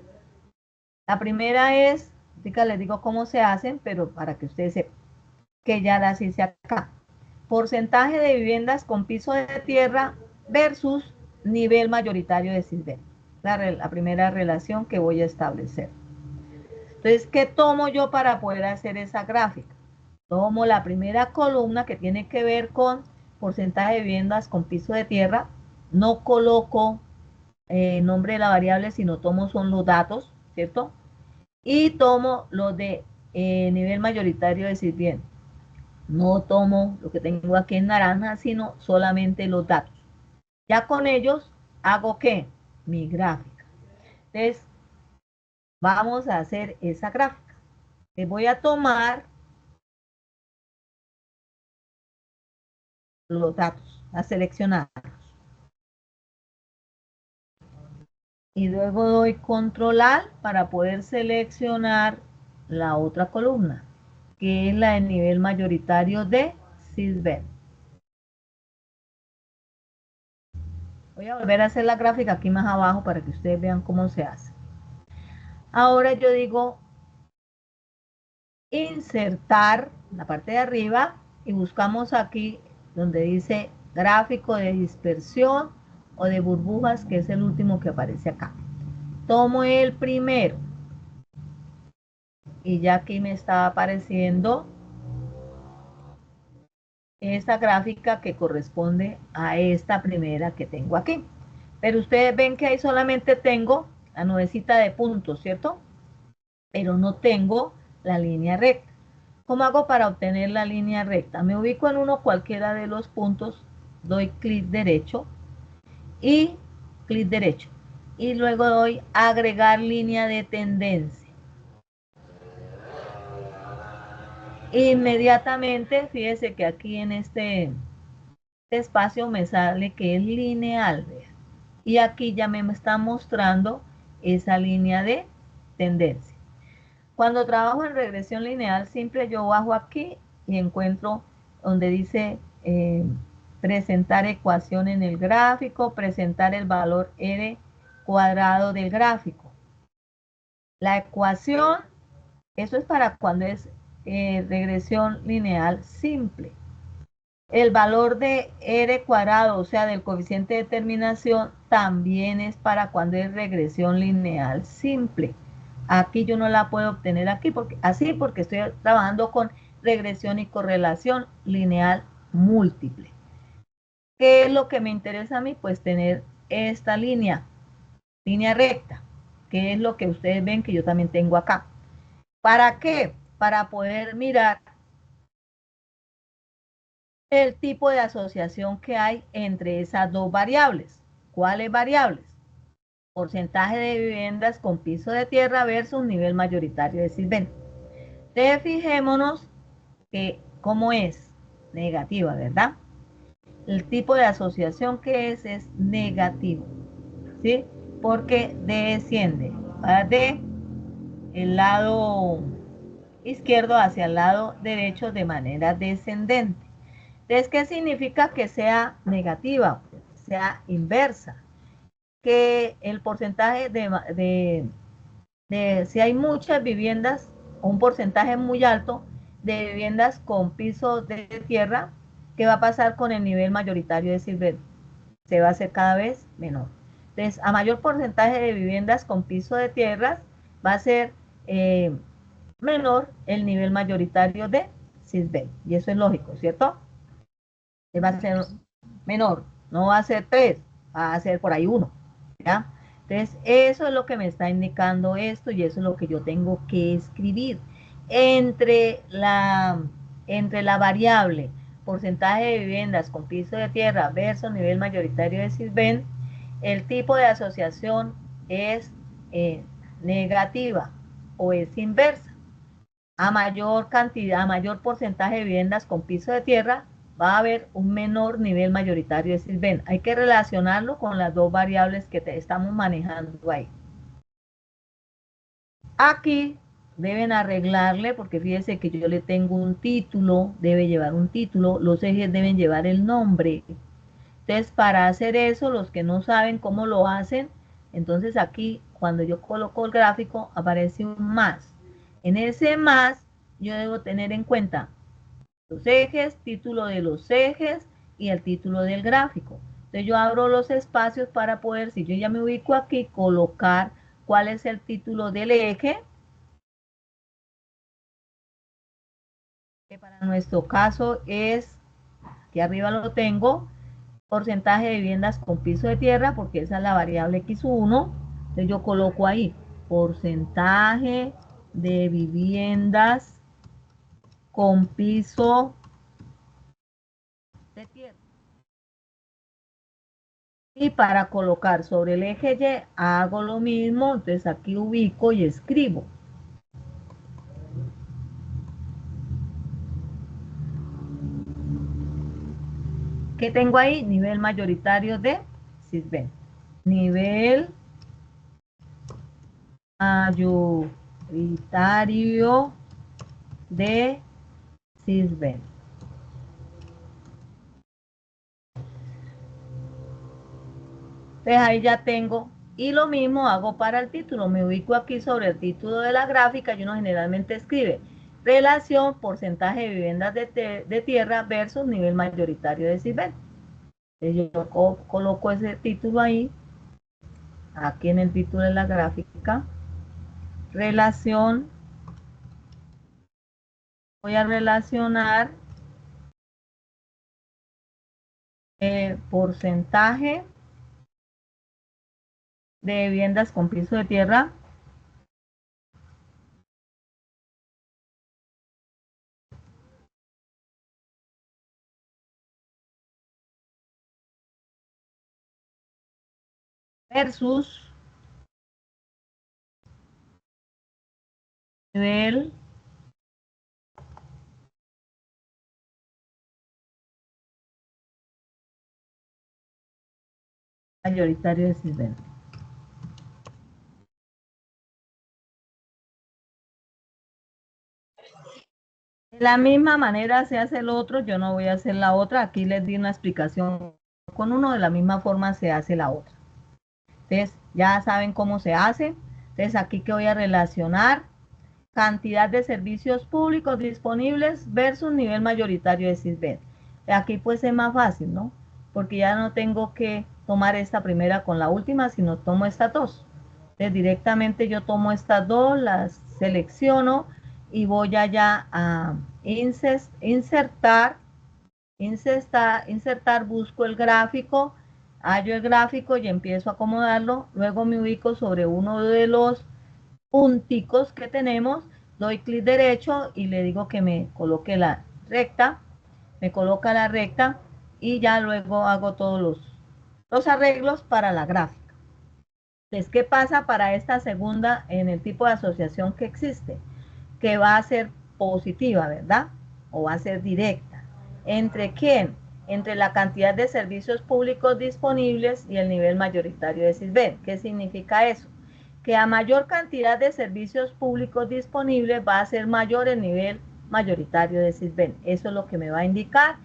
La primera es, les digo cómo se hacen, pero para que ustedes sepan que ya las hice acá. Porcentaje de viviendas con piso de tierra versus nivel mayoritario de Sisbén. La primera relación que voy a establecer. Entonces, ¿qué tomo yo para poder hacer esa gráfica? Tomo la primera columna que tiene que ver con porcentaje de viviendas con piso de tierra. No coloco nombre de la variable, sino tomo son los datos, ¿cierto? Y tomo los de nivel mayoritario de Sisbén. No tomo lo que tengo aquí en naranja, sino solamente los datos. Ya con ellos hago ¿qué? Mi gráfica. Entonces, vamos a hacer esa gráfica. Les voy a tomar los datos, a seleccionarlos. Y luego doy control alt para poder seleccionar la otra columna, que es la del nivel mayoritario de Sisbén. Voy a volver a hacer la gráfica aquí más abajo para que ustedes vean cómo se hace. Ahora yo digo insertar la parte de arriba y buscamos aquí donde dice gráfico de dispersión o de burbujas, que es el último que aparece acá. Tomo el primero y ya aquí me está apareciendo esta gráfica que corresponde a esta primera que tengo aquí. Pero ustedes ven que ahí solamente tengo la nubecita de puntos, ¿cierto? Pero no tengo la línea recta. ¿Cómo hago para obtener la línea recta? Me ubico en uno cualquiera de los puntos, doy clic derecho y clic derecho. Y luego doy agregar línea de tendencia. Inmediatamente, fíjese que aquí en este espacio me sale que es lineal. Y aquí ya me está mostrando esa línea de tendencia. Cuando trabajo en regresión lineal simple, yo bajo aquí y encuentro donde dice presentar ecuación en el gráfico, presentar el valor R cuadrado del gráfico. La ecuación, eso es para cuando es regresión lineal simple. El valor de R cuadrado, o sea, del coeficiente de terminación, también es para cuando es regresión lineal simple. Aquí yo no la puedo obtener aquí, porque estoy trabajando con regresión y correlación lineal múltiple. ¿Qué es lo que me interesa a mí? Pues tener esta línea recta, que es lo que ustedes ven que yo también tengo acá. ¿Para qué? Para poder mirar el tipo de asociación que hay entre esas dos variables. ¿Cuáles variables? Porcentaje de viviendas con piso de tierra versus nivel mayoritario de Sisbén. Entonces fijémonos que cómo es negativa, ¿verdad? El tipo de asociación que es negativo, ¿sí? Porque desciende, va de el lado izquierdo hacia el lado derecho de manera descendente. Entonces, ¿qué significa que sea negativa? Sea inversa. Que el porcentaje si hay muchas viviendas, un porcentaje muy alto de viviendas con piso de tierra, ¿qué va a pasar con el nivel mayoritario de Silvet? Se va a hacer cada vez menor. Entonces, a mayor porcentaje de viviendas con piso de tierra, va a ser menor el nivel mayoritario de Silvet. Y eso es lógico, ¿cierto? Va a ser menor, no va a ser 3, va a ser por ahí 1, ¿ya? Entonces, eso es lo que me está indicando esto y eso es lo que yo tengo que escribir. Entre la, entre la variable porcentaje de viviendas con piso de tierra versus nivel mayoritario de Sisbén, el tipo de asociación es negativa o es inversa. A mayor cantidad, a mayor porcentaje de viviendas con piso de tierra, va a haber un menor nivel mayoritario de Sisbén. Hay que relacionarlo con las dos variables que estamos manejando ahí. Aquí deben arreglarle, porque fíjense que yo le tengo un título, debe llevar un título, los ejes deben llevar el nombre. Entonces, para hacer eso, los que no saben cómo lo hacen, entonces aquí, cuando yo coloco el gráfico, aparece un más. En ese más, yo debo tener en cuenta los ejes, título de los ejes y el título del gráfico. Entonces yo abro los espacios para poder, si yo ya me ubico aquí, colocar cuál es el título del eje, que para nuestro caso es, aquí arriba lo tengo, porcentaje de viviendas con piso de tierra, porque esa es la variable X1. Entonces yo coloco ahí, porcentaje de viviendas con piso de tierra. Y para colocar sobre el eje Y hago lo mismo, entonces aquí ubico y escribo. ¿Qué tengo ahí? Nivel mayoritario de Sisbén. Nivel mayoritario de Sisbén. Entonces ahí ya tengo, y lo mismo hago para el título, me ubico aquí sobre el título de la gráfica y uno generalmente escribe relación porcentaje de viviendas de tierra versus nivel mayoritario de Sisbén. Entonces yo coloco ese título ahí, aquí en el título de la gráfica, relación, voy a relacionar porcentaje de viviendas con piso de tierra versus nivel mayoritario de Sisbén. De la misma manera se hace el otro, yo no voy a hacer la otra, aquí les di una explicación con uno, de la misma forma se hace la otra. Entonces, ya saben cómo se hace. Entonces, aquí que voy a relacionar cantidad de servicios públicos disponibles versus nivel mayoritario de Sisbén. Aquí pues es más fácil, ¿no? Porque ya no tengo que tomar esta primera con la última, sino tomo estas dos. Entonces, directamente yo tomo estas dos, las selecciono y voy allá a insertar, busco el gráfico, hallo el gráfico y empiezo a acomodarlo, luego me ubico sobre uno de los punticos que tenemos, doy clic derecho y le digo que me coloque la recta, me coloca la recta y ya luego hago todos los arreglos para la gráfica. Entonces, ¿qué pasa para esta segunda en el tipo de asociación que existe? Que va a ser positiva, ¿verdad? O va a ser directa. ¿Entre quién? Entre la cantidad de servicios públicos disponibles y el nivel mayoritario de Sisbén. ¿Qué significa eso? que a mayor cantidad de servicios públicos disponibles va a ser mayor el nivel mayoritario de Sisbén. Eso es lo que me va a indicar.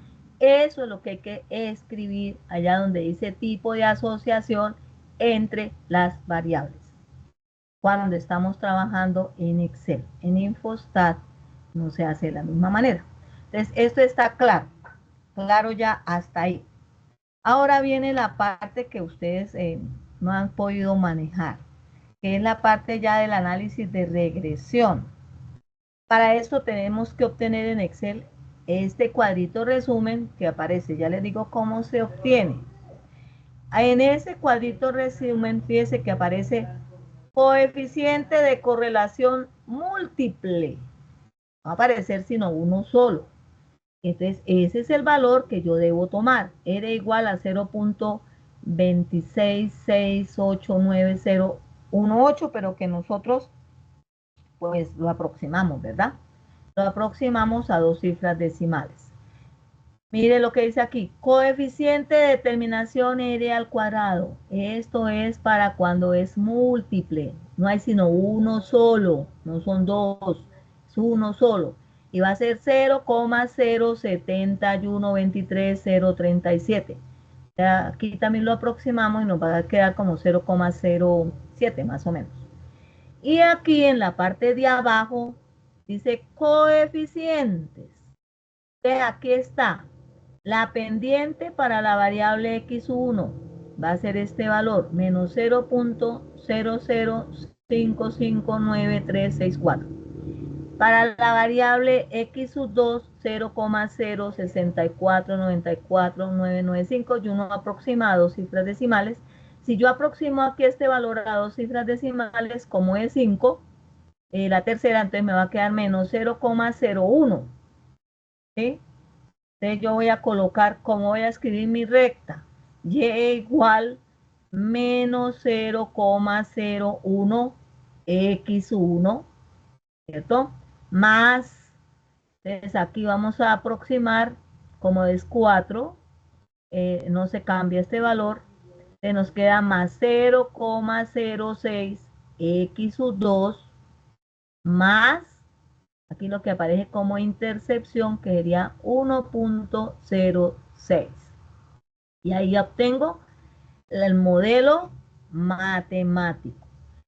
Eso es lo que hay que escribir allá donde dice tipo de asociación entre las variables. Cuando estamos trabajando en Excel, en Infostat no se hace de la misma manera. Entonces, esto está claro, claro ya hasta ahí. Ahora viene la parte que ustedes no han podido manejar, que es la parte ya del análisis de regresión. Para esto tenemos que obtener en Excel este cuadrito resumen que aparece. Ya les digo cómo se obtiene. En ese cuadrito resumen, fíjese que aparece coeficiente de correlación múltiple. No va a aparecer sino uno solo. Entonces, ese es el valor que yo debo tomar. Era igual a 0.2668918, pero que nosotros pues lo aproximamos, ¿verdad? Lo aproximamos a dos cifras decimales. Mire lo que dice aquí, coeficiente de determinación R al cuadrado. Esto es para cuando es múltiple. No hay sino uno solo, no son dos, es uno solo. Y va a ser 0,07123037. Aquí también lo aproximamos y nos va a quedar como 0,07 más o menos. Y aquí en la parte de abajo dice coeficientes. Aquí está. La pendiente para la variable x1 va a ser este valor, menos 0.00559364. Para la variable x2, 0,06494995, y uno aproxima a dos cifras decimales. Si yo aproximo aquí este valor a dos cifras decimales, como es 5, la tercera, entonces me va a quedar menos 0,01. ¿Sí? Entonces yo voy a colocar, como voy a escribir mi recta, y igual menos 0,01 x1, ¿cierto? Más, entonces aquí vamos a aproximar, como es 4, no se cambia este valor, se nos queda más 0,06 x2 más, aquí lo que aparece como intercepción, que sería 1.06. Y ahí obtengo el modelo matemático.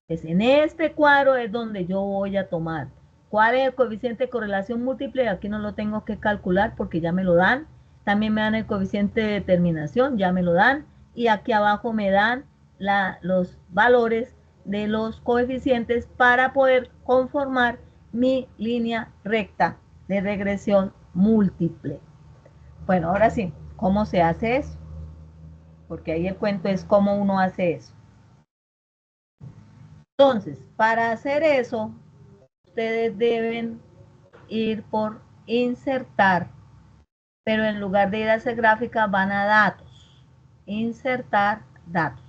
Entonces, en este cuadro es donde yo voy a tomar cuál es el coeficiente de correlación múltiple. Aquí no lo tengo que calcular porque ya me lo dan. También me dan el coeficiente de determinación, ya me lo dan. Y aquí abajo me dan los valores de los coeficientes para poder conformar mi línea recta de regresión múltiple. Bueno, ahora sí, ¿cómo se hace eso? Porque ahí el cuento es cómo uno hace eso. Entonces, para hacer eso, ustedes deben ir por insertar, pero en lugar de ir a hacer gráfica van a datos, insertar datos.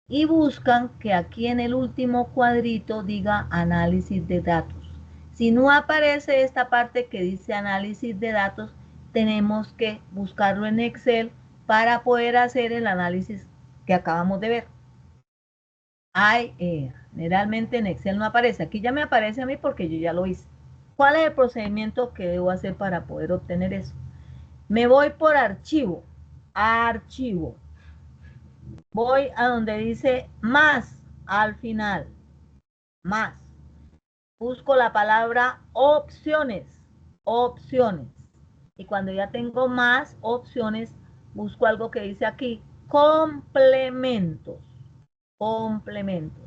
Y buscan que aquí en el último cuadrito diga análisis de datos. Si no aparece esta parte que dice análisis de datos, tenemos que buscarlo en Excel para poder hacer el análisis que acabamos de ver. Generalmente en Excel no aparece. Aquí ya me aparece a mí porque yo ya lo hice. ¿Cuál es el procedimiento que debo hacer para poder obtener eso? Me voy por archivo, archivo. Voy a donde dice más al final, más. Busco la palabra opciones, opciones. Y cuando ya tengo más opciones, busco algo que dice aquí, complementos, complementos.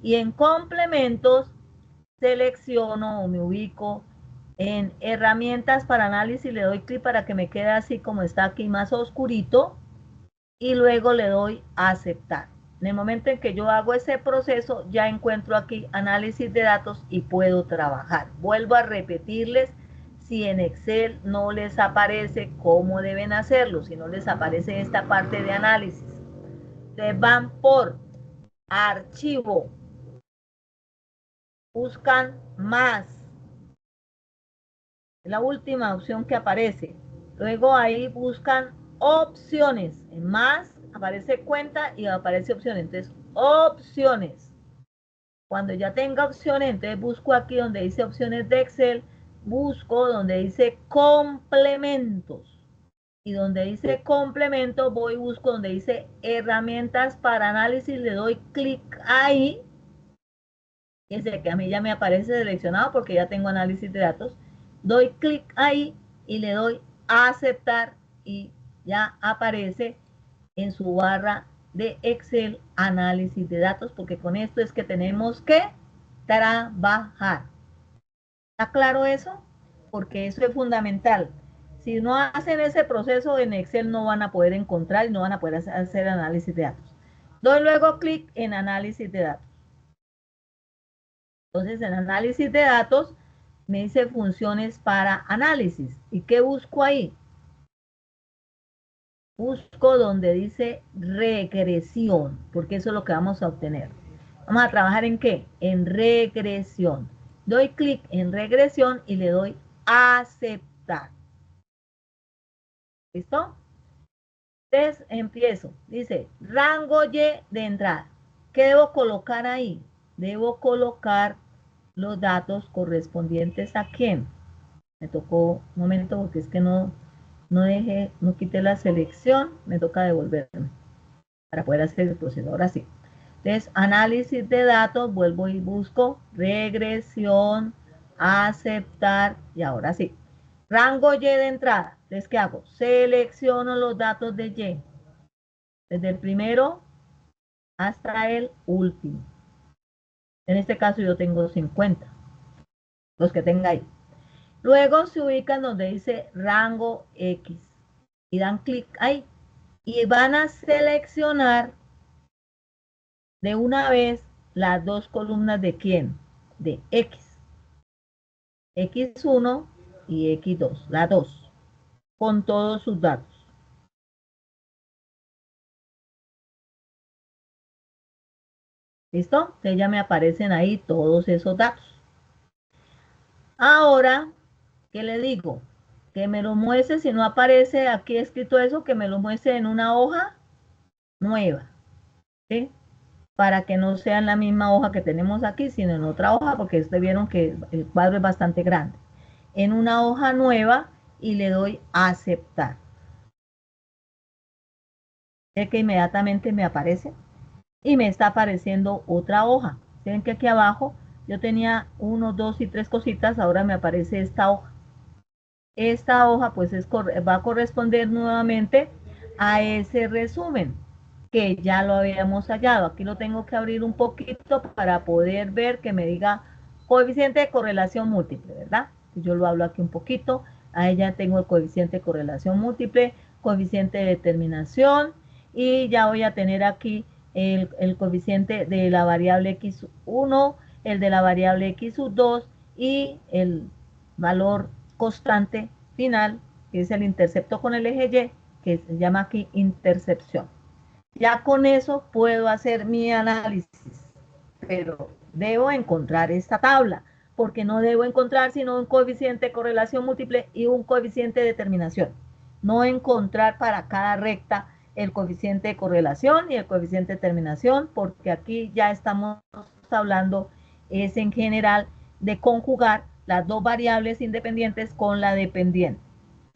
Y en complementos selecciono o me ubico en herramientas para análisis, le doy clic para que me quede así como está aquí más oscurito y luego le doy a aceptar. En el momento en que yo hago ese proceso, ya encuentro aquí análisis de datos y puedo trabajar. Vuelvo a repetirles, si en Excel no les aparece cómo deben hacerlo, si no les aparece esta parte de análisis, ustedes van por archivo, buscan más, es la última opción que aparece. Luego ahí buscan opciones, en más aparece cuenta y aparece opciones. Entonces opciones. Cuando ya tenga opciones, entonces busco aquí donde dice opciones de Excel, busco donde dice complementos. Y donde dice complemento, voy y busco donde dice herramientas para análisis, le doy clic ahí. Fíjense que a mí ya me aparece seleccionado porque ya tengo análisis de datos. Doy clic ahí y le doy a aceptar y ya aparece en su barra de Excel análisis de datos, porque con esto es que tenemos que trabajar. ¿Está claro eso? Porque eso es fundamental. Si no hacen ese proceso en Excel no van a poder encontrar y no van a poder hacer análisis de datos. Doy luego clic en análisis de datos. Entonces en análisis de datos me dice funciones para análisis. ¿Y qué busco ahí? Busco donde dice regresión, porque eso es lo que vamos a obtener. Vamos a trabajar ¿en qué? En regresión. Doy clic en regresión y le doy a aceptar. ¿Listo? Entonces empiezo. Dice rango Y de entrada. ¿Qué debo colocar ahí? Debo colocar los datos correspondientes a quién. Me tocó un momento porque es que no quité la selección. Me toca devolverme para poder hacer el proceso. Ahora sí. Entonces, análisis de datos, vuelvo y busco regresión, aceptar, y ahora sí. Rango Y de entrada. Entonces, ¿qué hago? Selecciono los datos de Y, desde el primero hasta el último. En este caso yo tengo 50, los que tenga ahí. Luego se ubican donde dice rango X y dan clic ahí. Y van a seleccionar de una vez las dos columnas de quién, de X. X1 y X2, las dos, con todos sus datos. ¿Listo? Entonces ya me aparecen ahí todos esos datos. Ahora, ¿qué le digo? Que me lo muestre, si no aparece aquí escrito eso, que me lo muestre en una hoja nueva, ¿sí? Para que no sea en la misma hoja que tenemos aquí, sino en otra hoja, porque ustedes vieron que el cuadro es bastante grande. En una hoja nueva y le doy a aceptar. Es que inmediatamente me aparece y me está apareciendo otra hoja. Ven que aquí abajo yo tenía 1, 2 y 3 cositas, ahora me aparece esta hoja. Esta hoja pues va a corresponder nuevamente a ese resumen que ya lo habíamos hallado. Aquí lo tengo que abrir un poquito para poder ver que me diga coeficiente de correlación múltiple, ¿verdad? Yo lo hablo aquí un poquito. Ahí ya tengo el coeficiente de correlación múltiple, coeficiente de determinación y ya voy a tener aquí el coeficiente de la variable x1, el de la variable x2 y el valor constante final, que es el intercepto con el eje Y, que se llama aquí intercepción. Ya con eso puedo hacer mi análisis, pero debo encontrar esta tabla, porque no debo encontrar sino un coeficiente de correlación múltiple y un coeficiente de determinación. No encontrar para cada recta el coeficiente de correlación y el coeficiente de determinación, porque aquí ya estamos hablando, es en general, de conjugar las dos variables independientes con la dependiente.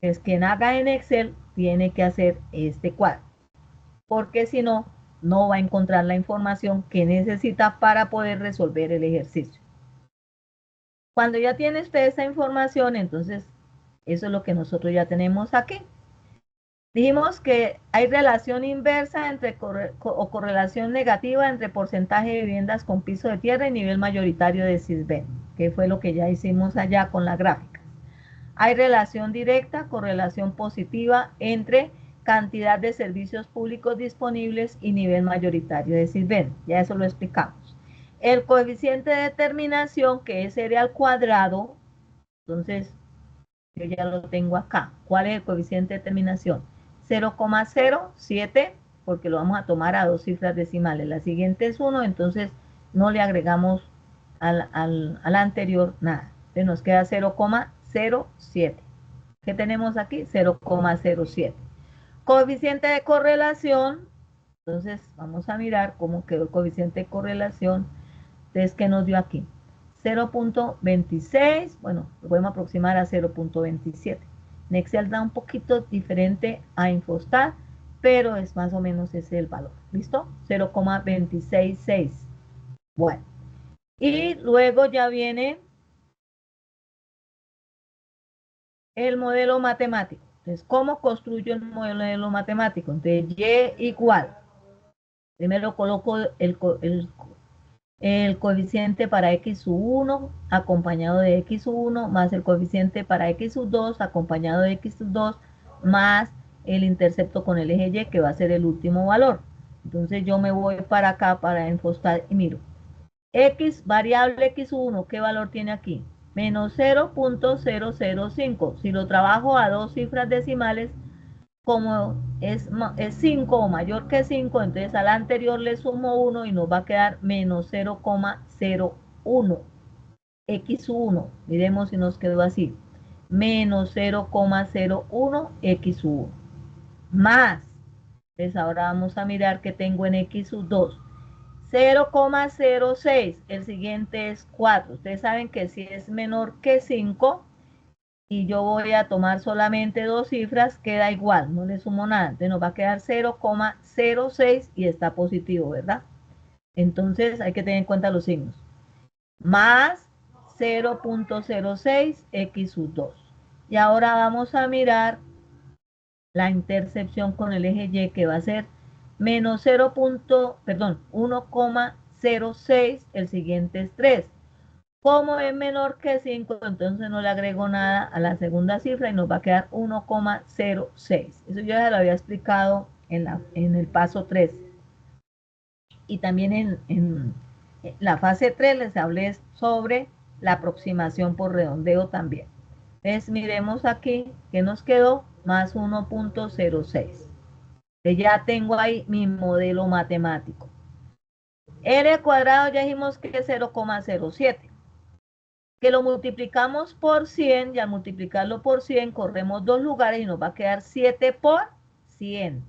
Es quien haga en Excel tiene que hacer este cuadro, porque si no, no va a encontrar la información que necesita para poder resolver el ejercicio. Cuando ya tiene usted esa información, entonces eso es lo que nosotros ya tenemos aquí. Dijimos que hay relación inversa entre o correlación negativa entre porcentaje de viviendas con piso de tierra y nivel mayoritario de Sisbén, que fue lo que ya hicimos allá con la gráfica. Hay relación directa, correlación positiva entre cantidad de servicios públicos disponibles y nivel mayoritario de Sisbén. Ya eso lo explicamos. El coeficiente de determinación, que es R al cuadrado, entonces yo ya lo tengo acá. ¿Cuál es el coeficiente de determinación? 0,07, porque lo vamos a tomar a dos cifras decimales. La siguiente es 1, entonces no le agregamos al anterior nada. Entonces nos queda 0,07. ¿Qué tenemos aquí? 0,07. Coeficiente de correlación, Entonces, vamos a mirar cómo quedó el coeficiente de correlación. Entonces, ¿qué nos dio aquí? 0.26, bueno, lo podemos aproximar a 0.27. En Excel da un poquito diferente a Infostat, pero es más o menos ese el valor. ¿Listo? 0.266. Bueno, y luego ya viene el modelo matemático. Entonces, ¿cómo construyo el modelo matemático? Entonces, Y igual. Primero coloco el coeficiente para x1 acompañado de x1 más el coeficiente para x2 acompañado de x2 más el intercepto con el eje Y que va a ser el último valor. Entonces yo me voy para acá para Infostat y miro. X, variable x1, ¿qué valor tiene aquí? Menos 0.005. Si lo trabajo a dos cifras decimales, como es 5 o mayor que 5, entonces al anterior le sumo 1 y nos va a quedar menos 0,01. X1, miremos si nos quedó así. Menos 0,01 X1. Más, entonces ahora vamos a mirar que tengo en X2. 0,06, el siguiente es 4. Ustedes saben que si es menor que 5, y yo voy a tomar solamente dos cifras, queda igual, no le sumo nada. Entonces nos va a quedar 0,06 y está positivo, ¿verdad? Entonces hay que tener en cuenta los signos. Más 0.06 x sub 2. Y ahora vamos a mirar la intercepción con el eje Y que va a ser menos 0. Perdón, 1,06, el siguiente es 3. Como es menor que 5, entonces no le agrego nada a la segunda cifra y nos va a quedar 1,06. Eso yo ya lo había explicado en el paso 3. Y también en la fase 3 les hablé sobre la aproximación por redondeo también. Entonces miremos aquí que nos quedó más 1,06. Ya tengo ahí mi modelo matemático. R cuadrado ya dijimos que es 0,07. Que lo multiplicamos por 100 y al multiplicarlo por 100 corremos dos lugares y nos va a quedar 7 por 100.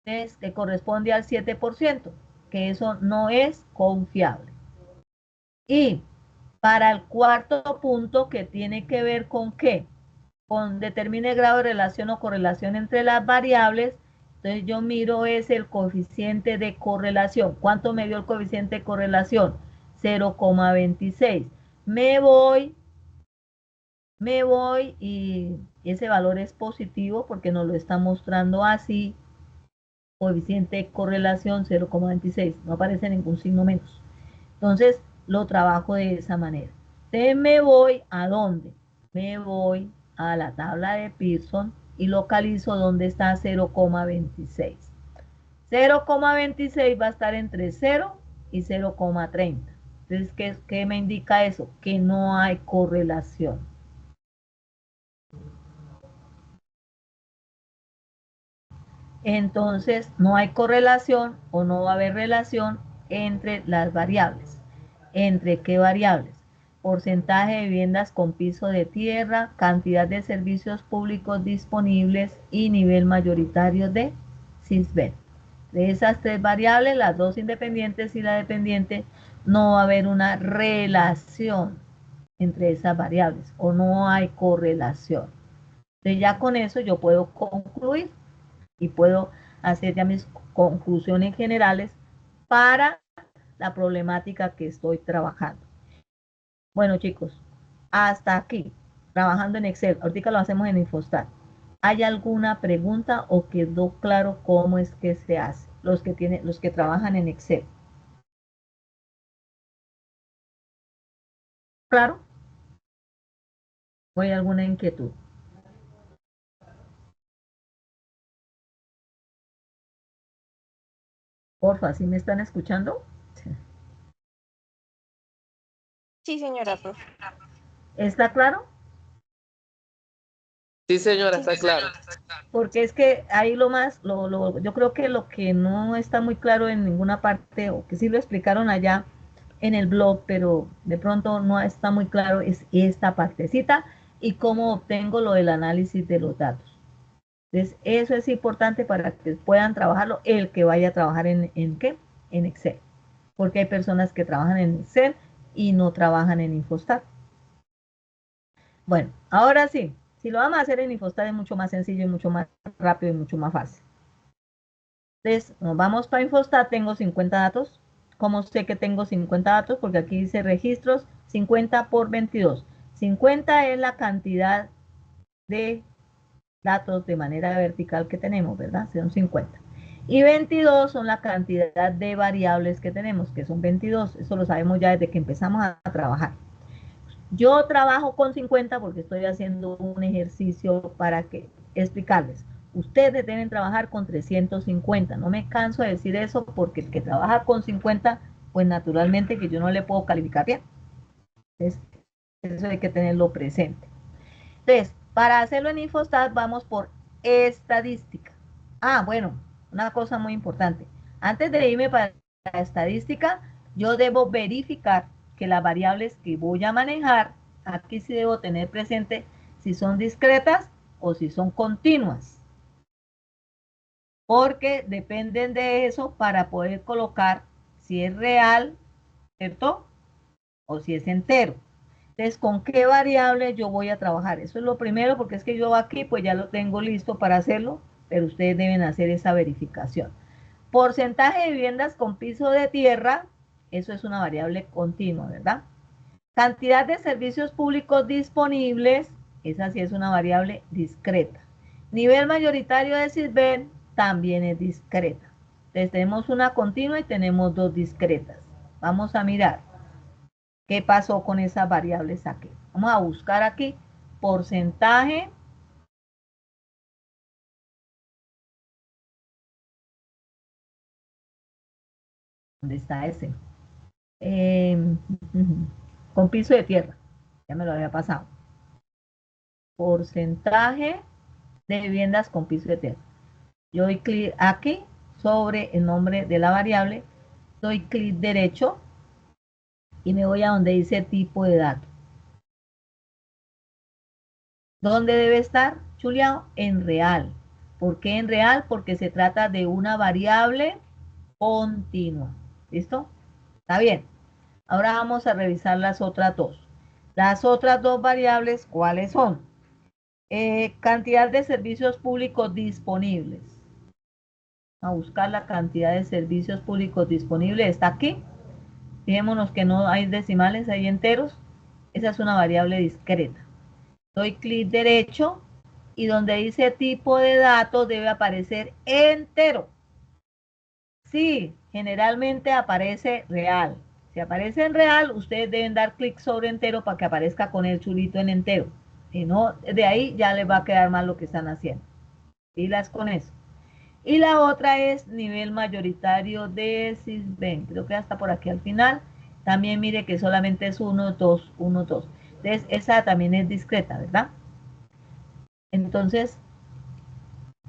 Entonces, que corresponde al 7%, que eso no es confiable. Y para el cuarto punto, que tiene que ver con qué, con determine el grado de relación o correlación entre las variables, entonces yo miro es el coeficiente de correlación. ¿Cuánto me dio el coeficiente de correlación? 0,26. Me voy y ese valor es positivo porque nos lo está mostrando así, coeficiente de correlación 0,26, no aparece ningún signo menos. Entonces lo trabajo de esa manera. Entonces me voy a dónde? Me voy a la tabla de Pearson y localizo dónde está 0,26. 0,26 va a estar entre 0 y 0,30. Entonces, ¿qué me indica eso? Que no hay correlación. Entonces no hay correlación o no va a haber relación entre las variables. ¿Entre qué variables? Porcentaje de viviendas con piso de tierra, cantidad de servicios públicos disponibles y nivel mayoritario de CISBEN. De esas tres variables, las dos independientes y la dependiente, no va a haber una relación entre esas variables o no hay correlación. Entonces ya con eso yo puedo concluir y puedo hacer ya mis conclusiones generales para la problemática que estoy trabajando. Bueno, chicos, hasta aquí, trabajando en Excel. Ahorita lo hacemos en Infostat. ¿Hay alguna pregunta o quedó claro cómo es que se hace? Los que trabajan en Excel. ¿Claro? ¿O hay alguna inquietud? Porfa, ¿sí me están escuchando? Sí, señora, profe. ¿Está claro? Sí, señora, Sí. está claro. Porque es que ahí yo creo que lo que no está muy claro en ninguna parte, o que sí lo explicaron allá en el blog, pero de pronto no está muy claro, es esta partecita y cómo obtengo lo del análisis de los datos. Entonces, eso es importante para que puedan trabajarlo el que vaya a trabajar ¿en qué? En Excel. Porque hay personas que trabajan en Excel y no trabajan en Infostat. Bueno, ahora sí, si lo vamos a hacer en Infostat es mucho más sencillo y mucho más rápido y mucho más fácil. Entonces, nos vamos para Infostat, tengo 50 datos. ¿Cómo sé que tengo 50 datos? Porque aquí dice registros 50 por 22. 50 es la cantidad de datos de manera vertical que tenemos, ¿verdad? Son 50. Y 22 son la cantidad de variables que tenemos, que son 22. Eso lo sabemos ya desde que empezamos a trabajar. Yo trabajo con 50 porque estoy haciendo un ejercicio para que explicarles. Ustedes deben trabajar con 350. No me canso de decir eso porque el que trabaja con 50, pues naturalmente que yo no le puedo calificar bien. Entonces, eso hay que tenerlo presente. Entonces, para hacerlo en Infostat vamos por estadística. Ah, bueno, una cosa muy importante. Antes de irme para la estadística, yo debo verificar que las variables que voy a manejar, aquí sí debo tener presente si son discretas o si son continuas. Porque dependen de eso para poder colocar si es real, ¿cierto? O si es entero. Entonces, ¿con qué variable yo voy a trabajar? Eso es lo primero, porque es que yo aquí pues ya lo tengo listo para hacerlo, pero ustedes deben hacer esa verificación. Porcentaje de viviendas con piso de tierra, eso es una variable continua, ¿verdad? Cantidad de servicios públicos disponibles, esa sí es una variable discreta. Nivel mayoritario de Sisbén también es discreta. Entonces tenemos una continua y tenemos dos discretas. Vamos a mirar qué pasó con esas variables aquí. Vamos a buscar aquí porcentaje ¿dónde está ese? Eh, con piso de tierra, ya me lo había pasado. Porcentaje de viviendas con piso de tierra. Yo doy clic aquí sobre el nombre de la variable, doy clic derecho y me voy a donde dice tipo de dato. ¿Dónde debe estar, chuleado? En real. ¿Por qué en real? Porque se trata de una variable continua. ¿Listo? Está bien. Ahora vamos a revisar las otras dos. Las otras dos variables, ¿cuáles son? Cantidad de servicios públicos disponibles. A buscar la cantidad de servicios públicos disponibles. Está aquí. Fijémonos que no hay decimales, hay enteros. Esa es una variable discreta. Doy clic derecho y donde dice tipo de datos debe aparecer entero. Sí, generalmente aparece real. Si aparece en real, ustedes deben dar clic sobre entero para que aparezca con el chulito en entero. Si no, de ahí ya les va a quedar mal lo que están haciendo. Pilas con eso. Y la otra es nivel mayoritario de Sisbén. Creo que hasta por aquí al final. También mire que solamente es 1, 2, 1, 2. Entonces, esa también es discreta, ¿verdad? Entonces,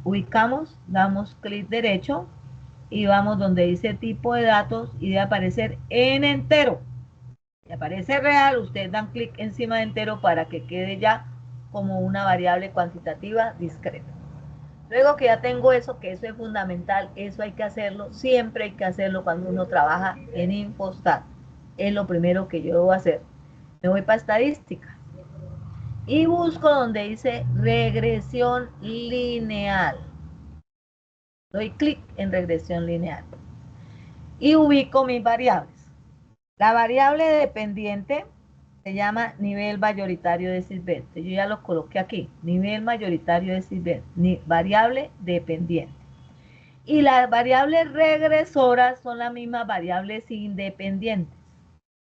ubicamos, damos clic derecho y vamos donde dice tipo de datos y debe aparecer en entero. Si aparece real, ustedes dan clic encima de entero para que quede ya como una variable cuantitativa discreta. Luego que ya tengo eso, que eso es fundamental, eso hay que hacerlo, siempre hay que hacerlo cuando uno trabaja en Infostat. Es lo primero que yo debo hacer. Me voy para estadística y busco donde dice regresión lineal. Doy clic en regresión lineal y ubico mis variables. La variable dependiente se llama nivel mayoritario de Sisbén. Yo ya lo coloqué aquí, nivel mayoritario de Sisbén, variable dependiente. Y las variables regresoras son las mismas variables independientes.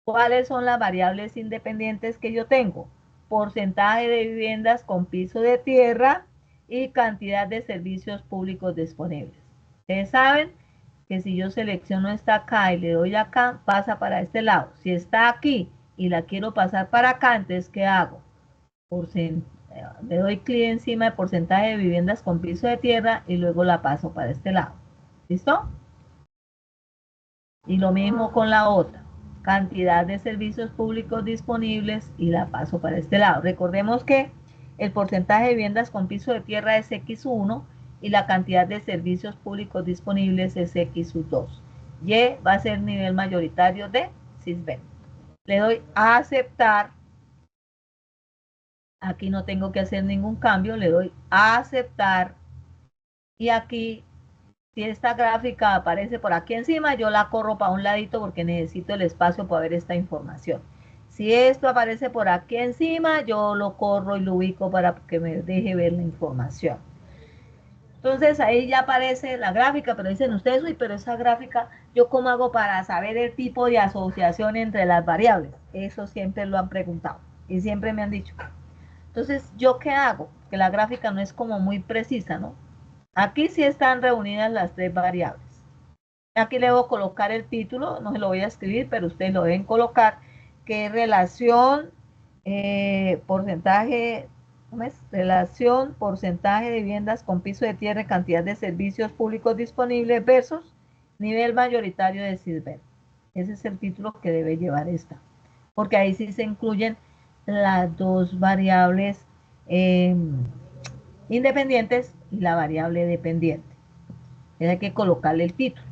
¿Cuáles son las variables independientes que yo tengo? Porcentaje de viviendas con piso de tierra y cantidad de servicios públicos disponibles. Ustedes saben que si yo selecciono esta acá y le doy acá, pasa para este lado. Si está aquí y la quiero pasar para acá, entonces, ¿qué hago? Le doy clic encima de porcentaje de viviendas con piso de tierra y luego la paso para este lado. ¿Listo? Y lo mismo con la otra. Cantidad de servicios públicos disponibles y la paso para este lado. Recordemos que el porcentaje de viviendas con piso de tierra es X1 y la cantidad de servicios públicos disponibles es X2. Y va a ser nivel mayoritario de Sisbén. Le doy a aceptar. Aquí no tengo que hacer ningún cambio, le doy a aceptar. Y aquí, si esta gráfica aparece por aquí encima, yo la corro para un ladito porque necesito el espacio para ver esta información. Si esto aparece por aquí encima, yo lo corro y lo ubico para que me deje ver la información. Entonces ahí ya aparece la gráfica, pero dicen ustedes, uy, pero esa gráfica, ¿yo cómo hago para saber el tipo de asociación entre las variables? Eso siempre lo han preguntado y siempre me han dicho. Entonces, ¿yo qué hago? Que la gráfica no es como muy precisa, ¿no? Aquí sí están reunidas las tres variables. Aquí le voy a colocar el título, no se lo voy a escribir, pero ustedes lo deben colocar, que es relación, porcentaje, ¿cómo es? Relación, porcentaje de viviendas con piso de tierra y cantidad de servicios públicos disponibles versus nivel mayoritario de Sisbén. Ese es el título que debe llevar esta, porque ahí sí se incluyen las dos variables independientes y la variable dependiente. Hay que colocarle el título.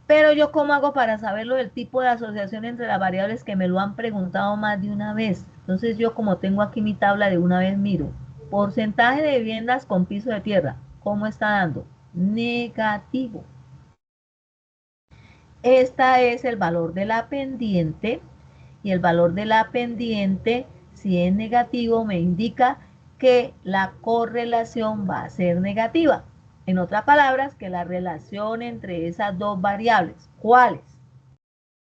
Pero yo, ¿cómo hago para saberlo del tipo de asociación entre las variables que me lo han preguntado más de una vez? Entonces yo, como tengo aquí mi tabla, de una vez miro. Porcentaje de viviendas con piso de tierra. ¿Cómo está dando? Negativo. Este es el valor de la pendiente. Y el valor de la pendiente, si es negativo, me indica que la correlación va a ser negativa. En otras palabras, que la relación entre esas dos variables, ¿cuáles?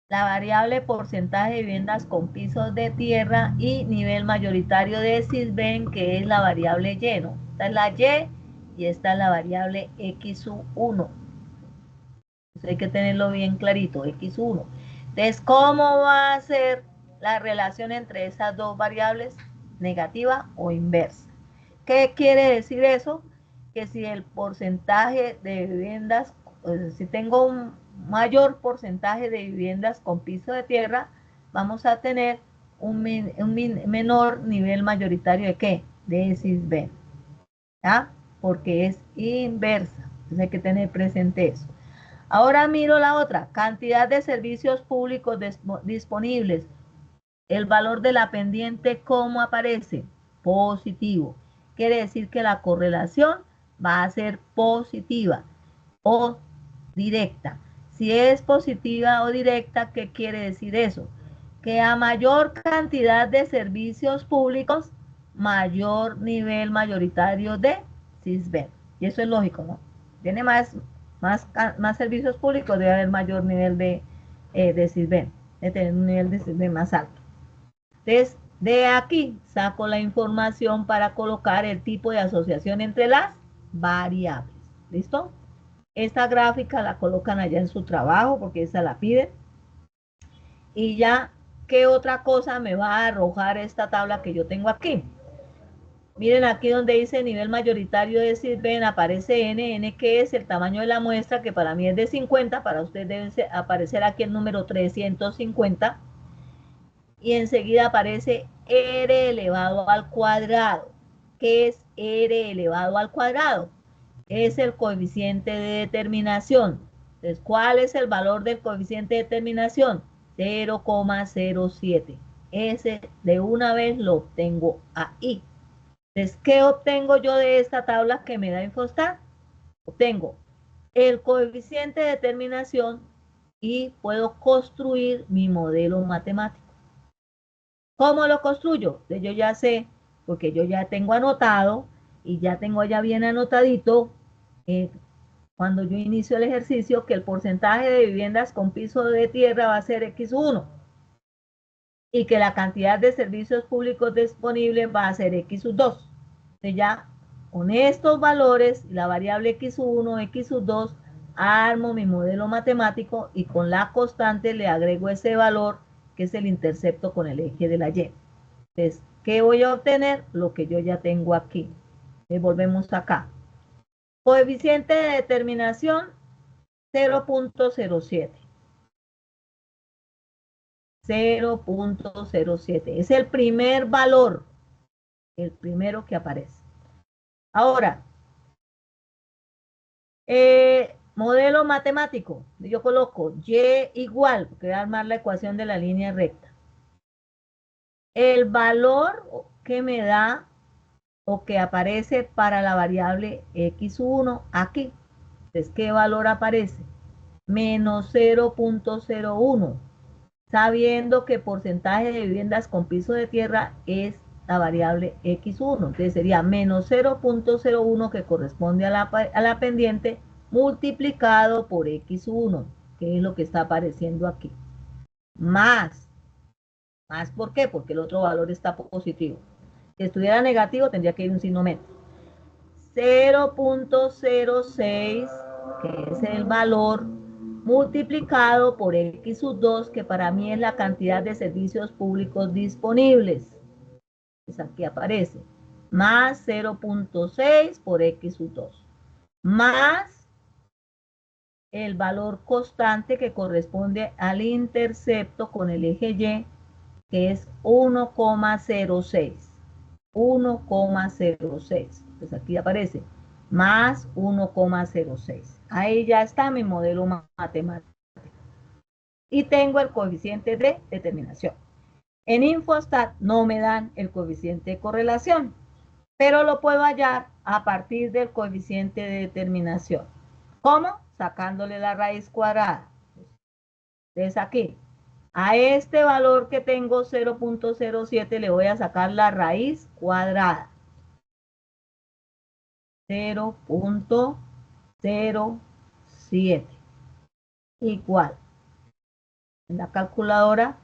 La variable porcentaje de viviendas con pisos de tierra y nivel mayoritario de Sisbén, que es la variable Y, ¿no? Esta es la Y y esta es la variable X1. Hay que tenerlo bien clarito, X1. Entonces, ¿cómo va a ser la relación entre esas dos variables? Negativa o inversa. ¿Qué quiere decir eso? Que si el porcentaje de viviendas, si tengo un mayor porcentaje de viviendas con piso de tierra, vamos a tener un menor nivel mayoritario de ¿qué? De Sisbén. ¿Ah? Porque es inversa. Entonces hay que tener presente eso. Ahora miro la otra, cantidad de servicios públicos disponibles. El valor de la pendiente, ¿cómo aparece? Positivo. Quiere decir que la correlación va a ser positiva o directa. Si es positiva o directa, ¿qué quiere decir eso? Que a mayor cantidad de servicios públicos, mayor nivel mayoritario de Sisbén. Y eso es lógico, ¿no? Tiene más servicios públicos, debe haber mayor nivel de Sisbén, de tener un nivel de Sisbén más alto. Entonces, de aquí saco la información para colocar el tipo de asociación entre las variables. ¿Listo? Esta gráfica la colocan allá en su trabajo porque esa la piden. Y ya, ¿qué otra cosa me va a arrojar esta tabla que yo tengo aquí? Miren aquí donde dice nivel mayoritario de Sisbén, aparece N que es el tamaño de la muestra, que para mí es de 50, para ustedes debe aparecer aquí el número 350. Y enseguida aparece R elevado al cuadrado. ¿Qué es R elevado al cuadrado? Es el coeficiente de determinación. Entonces, ¿cuál es el valor del coeficiente de determinación? 0,07. Ese de una vez lo obtengo ahí. Entonces, ¿qué obtengo yo de esta tabla que me da Infostat? Obtengo el coeficiente de determinación y puedo construir mi modelo matemático. ¿Cómo lo construyo? Yo ya sé, porque yo ya tengo anotado y ya tengo ya bien anotadito cuando yo inicio el ejercicio que el porcentaje de viviendas con piso de tierra va a ser X1 y que la cantidad de servicios públicos disponibles va a ser X2. Entonces ya con estos valores, la variable X1, X2, armo mi modelo matemático y con la constante le agrego ese valor que es el intercepto con el eje de la Y. Entonces, ¿qué voy a obtener? Lo que yo ya tengo aquí. Volvemos acá. Coeficiente de determinación 0.07. 0.07. Es el primer valor. el primero que aparece. Ahora, modelo matemático, yo coloco y igual, porque voy a armar la ecuación de la línea recta. El valor que me da o que aparece para la variable x1 aquí. Entonces, ¿qué valor aparece? Menos 0.01, sabiendo que porcentaje de viviendas con piso de tierra es la variable x1. Entonces sería menos 0.01 que corresponde a la pendiente multiplicado por x1, que es lo que está apareciendo aquí. Más ¿por qué? Porque el otro valor está positivo. Si estuviera negativo, tendría que ir un signo menos. 0.06, que es el valor, multiplicado por x sub 2, que para mí es la cantidad de servicios públicos disponibles. Pues aquí aparece. Más 0.6 por x sub 2. Más el valor constante que corresponde al intercepto con el eje Y, que es 1,06. 1,06. Pues aquí aparece más 1,06. Ahí ya está mi modelo matemático. Y tengo el coeficiente de determinación. En Infostat no me dan el coeficiente de correlación, pero lo puedo hallar a partir del coeficiente de determinación. ¿Cómo? Sacándole la raíz cuadrada. Entonces aquí, a este valor que tengo 0.07 le voy a sacar la raíz cuadrada. 0.07 igual en la calculadora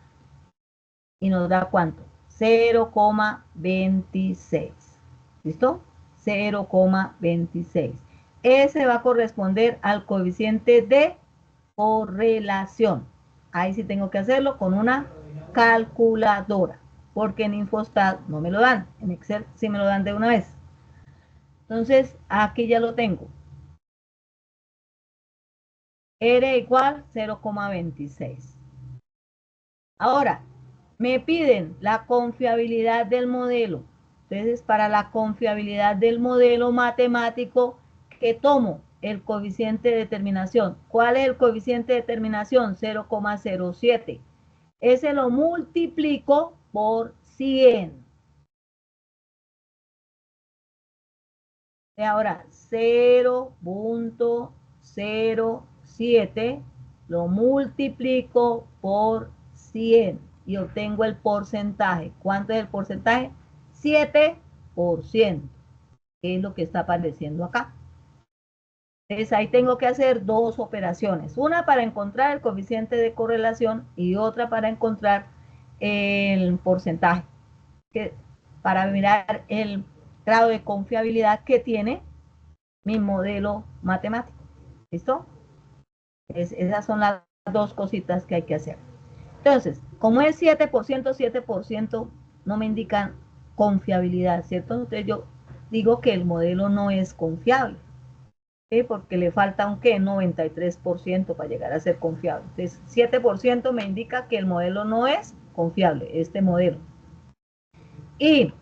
y nos da ¿cuánto? 0,26. ¿Listo? 0,26. Ese va a corresponder al coeficiente de correlación. Ahí sí tengo que hacerlo con una calculadora, porque en Infostat no me lo dan, en Excel sí me lo dan de una vez. Entonces, aquí ya lo tengo. R igual 0,26. Ahora, me piden la confiabilidad del modelo. Entonces, para la confiabilidad del modelo matemático, que tomo el coeficiente de determinación. ¿Cuál es el coeficiente de determinación? 0,07. Ese lo multiplico por 100. Y ahora, 0.07 lo multiplico por 100 y obtengo el porcentaje. ¿Cuánto es el porcentaje? 7%, que es lo que está apareciendo acá. Entonces ahí tengo que hacer dos operaciones. Una para encontrar el coeficiente de correlación y otra para encontrar el porcentaje, para mirar el grado de confiabilidad que tiene mi modelo matemático. ¿Listo? Esas son las dos cositas que hay que hacer. Entonces, como es 7% no me indican confiabilidad, ¿cierto? Entonces yo digo que el modelo no es confiable, ¿sí? Porque le falta un ¿qué? 93% para llegar a ser confiable. Entonces, 7% me indica que el modelo no es confiable, este modelo. Y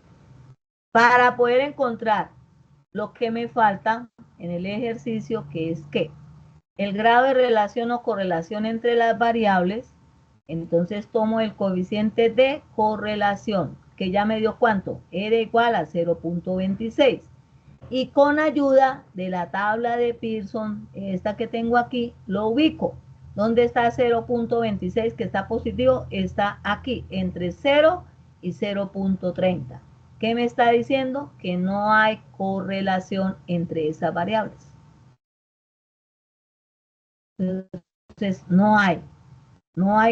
para poder encontrar lo que me falta en el ejercicio, que es que el grado de relación o correlación entre las variables, entonces tomo el coeficiente de correlación, que ya me dio ¿cuánto? Era igual a 0.26. Y con ayuda de la tabla de Pearson, esta que tengo aquí, lo ubico. ¿Dónde está 0.26 que está positivo? Está aquí, entre 0 y 0.30. ¿Qué me está diciendo? Que no hay correlación entre esas variables. Entonces, no hay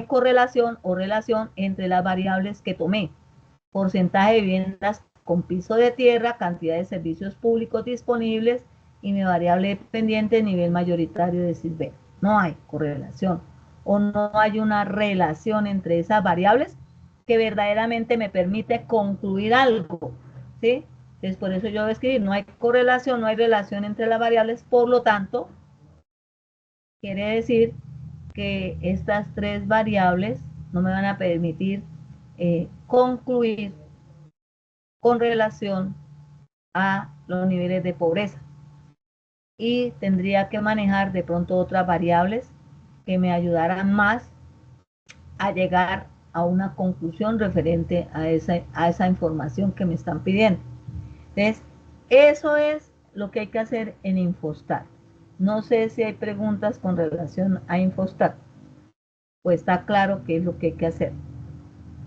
correlación o relación entre las variables que tomé. Porcentaje de viviendas con piso de tierra, cantidad de servicios públicos disponibles y mi variable dependiente, nivel mayoritario de CISBEN. No hay correlación o no hay una relación entre esas variables que verdaderamente me permite concluir algo, ¿sí? Entonces, por eso yo voy a escribir, no hay correlación, no hay relación entre las variables, por lo tanto, quiere decir que estas tres variables no me van a permitir concluir con relación a los niveles de pobreza. Y tendría que manejar de pronto otras variables que me ayudaran más a llegar a una conclusión referente a esa información que me están pidiendo. Entonces, eso es lo que hay que hacer en Infostat. No sé si hay preguntas con relación a Infostat. Pues está claro qué es lo que hay que hacer.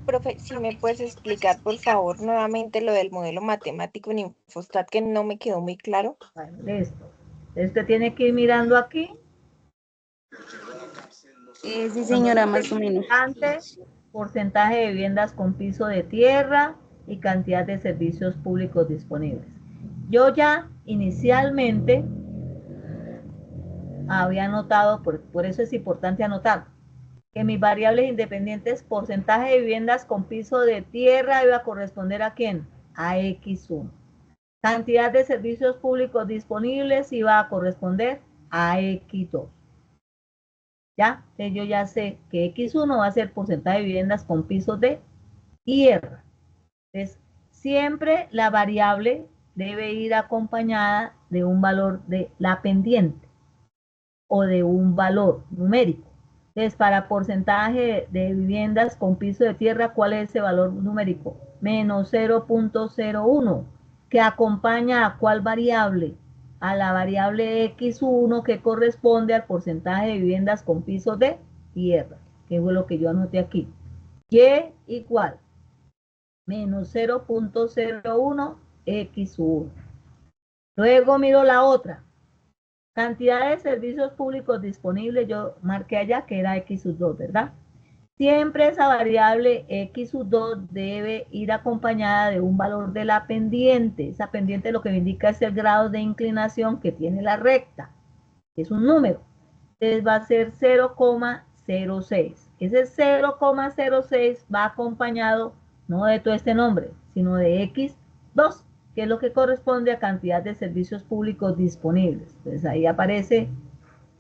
Profe, si me puedes explicar, por favor, nuevamente lo del modelo matemático en Infostat, que no me quedó muy claro. Bueno, listo. Usted tiene que ir mirando aquí. Sí, señora, más o menos. Porcentaje de viviendas con piso de tierra y cantidad de servicios públicos disponibles. Yo ya inicialmente había anotado, por eso es importante anotar, que mis variables independientes, porcentaje de viviendas con piso de tierra iba a corresponder ¿a quién? A X1. Cantidad de servicios públicos disponibles iba a corresponder a X2. ¿Ya? Entonces yo ya sé que X1 va a ser porcentaje de viviendas con pisos de tierra. Entonces, siempre la variable debe ir acompañada de un valor de la pendiente o de un valor numérico. Entonces, para porcentaje de viviendas con piso de tierra, ¿cuál es ese valor numérico? Menos 0.01, que acompaña ¿a cuál variable? A la variable X1 que corresponde al porcentaje de viviendas con piso de tierra, que fue lo que yo anoté aquí. Y igual, menos 0.01 X1. Luego miro la otra. Cantidad de servicios públicos disponibles, yo marqué allá que era X2, ¿verdad? Siempre esa variable X2 debe ir acompañada de un valor de la pendiente. Esa pendiente lo que me indica es el grado de inclinación que tiene la recta, que es un número. Entonces va a ser 0,06. Ese 0,06 va acompañado no de todo este nombre, sino de X2, que es lo que corresponde a cantidad de servicios públicos disponibles. Entonces ahí aparece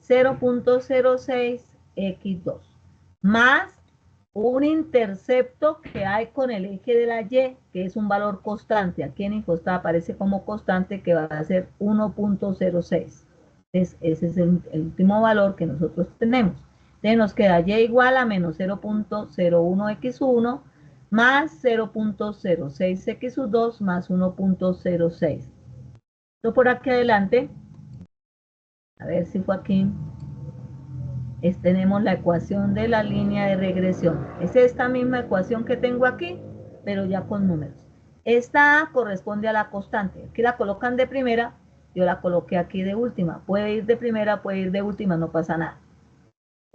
0.06X2, más un intercepto que hay con el eje de la Y, que es un valor constante. Aquí en Infostat aparece como constante, que va a ser 1.06. Entonces, ese es el último valor que nosotros tenemos. Entonces nos queda Y igual a menos 0.01X1 más 0.06X2 más 1.06. Esto por aquí adelante, a ver si fue aquí, tenemos la ecuación de la línea de regresión. Es esta misma ecuación que tengo aquí, pero ya con números. Esta corresponde a la constante. Aquí la colocan de primera, yo la coloqué aquí de última. Puede ir de primera, puede ir de última, no pasa nada.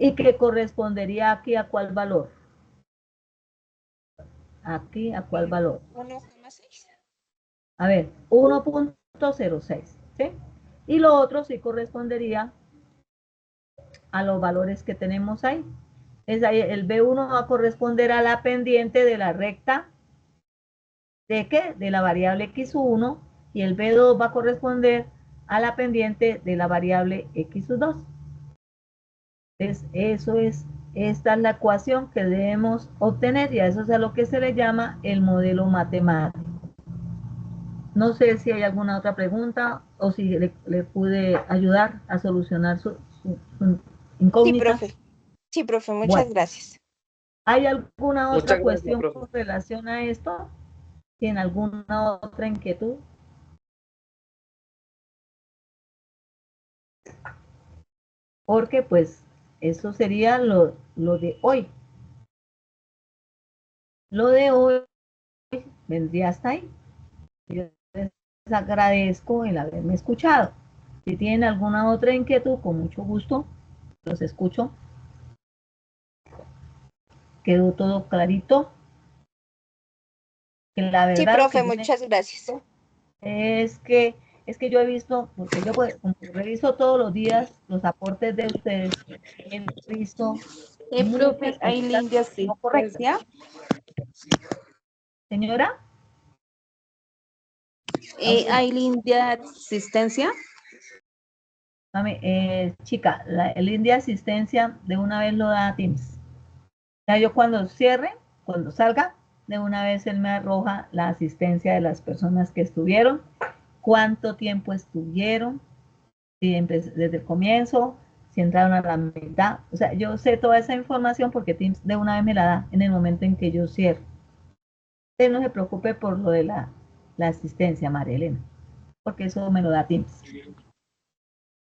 ¿Y qué correspondería aquí a cuál valor? Aquí a cuál valor. 1,6. A ver, 1.06, ¿sí? Y lo otro sí correspondería a los valores que tenemos ahí. Es ahí, el B1 va a corresponder a la pendiente de la recta ¿de qué? De la variable X1, y el B2 va a corresponder a la pendiente de la variable X2. Entonces, esta es la ecuación que debemos obtener, y a eso es a lo que se le llama el modelo matemático. No sé si hay alguna otra pregunta o si le pude ayudar a solucionar su incógnita. Sí, profe, muchas Bueno, gracias. ¿hay alguna otra Muchas gracias, cuestión profe. con relación a esto? ¿Tiene alguna otra inquietud? Porque pues eso sería lo de hoy. Lo de hoy vendría hasta ahí. Yo les agradezco el haberme escuchado. Si tienen alguna otra inquietud, con mucho gusto los escucho. Quedó todo clarito. Que la Sí, verdad lo que profe, yo muchas gracias. es que yo he visto, porque yo pues, como reviso todos los días los aportes de ustedes, he visto muchas Profe, cositas Aileen de no correctas. asistencia. Señora, Aileen de asistencia. chica, el link de asistencia de una vez lo da Teams. Ya yo cuando cierre, cuando salga, de una vez él me arroja la asistencia de las personas que estuvieron, cuánto tiempo estuvieron, si desde el comienzo, si entraron a la mitad. O sea, yo sé toda esa información porque Teams de una vez me la da en el momento en que yo cierro. Usted no se preocupe por lo de la asistencia, María Elena, porque eso me lo da Teams.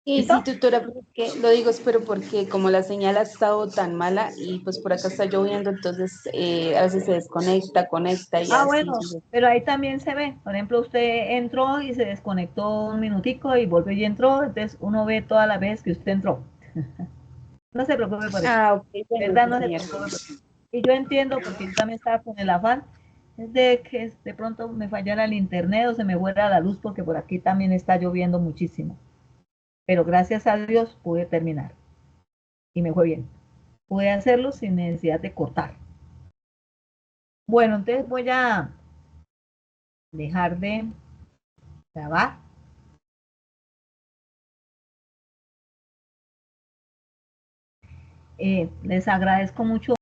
Y ¿Listo? sí, tutora, porque lo digo, pero porque como la señal ha estado tan mala y pues por acá está lloviendo, entonces a veces se desconecta, conecta y Ah, así. bueno, pero ahí también se ve. Por ejemplo, usted entró y se desconectó un minutico y volvió y entró, entonces uno ve toda la vez que usted entró. No se preocupe por eso. Ah, ok, bueno, ¿Verdad? sí, No se señor. preocupe por eso. Y yo entiendo, porque yo también estaba con el afán de que de pronto me fallara el internet o se me fuera la luz, porque por aquí también está lloviendo muchísimo. Pero gracias a Dios pude terminar y me fue bien. Pude hacerlo sin necesidad de cortar. Bueno, entonces voy a dejar de grabar. Les agradezco mucho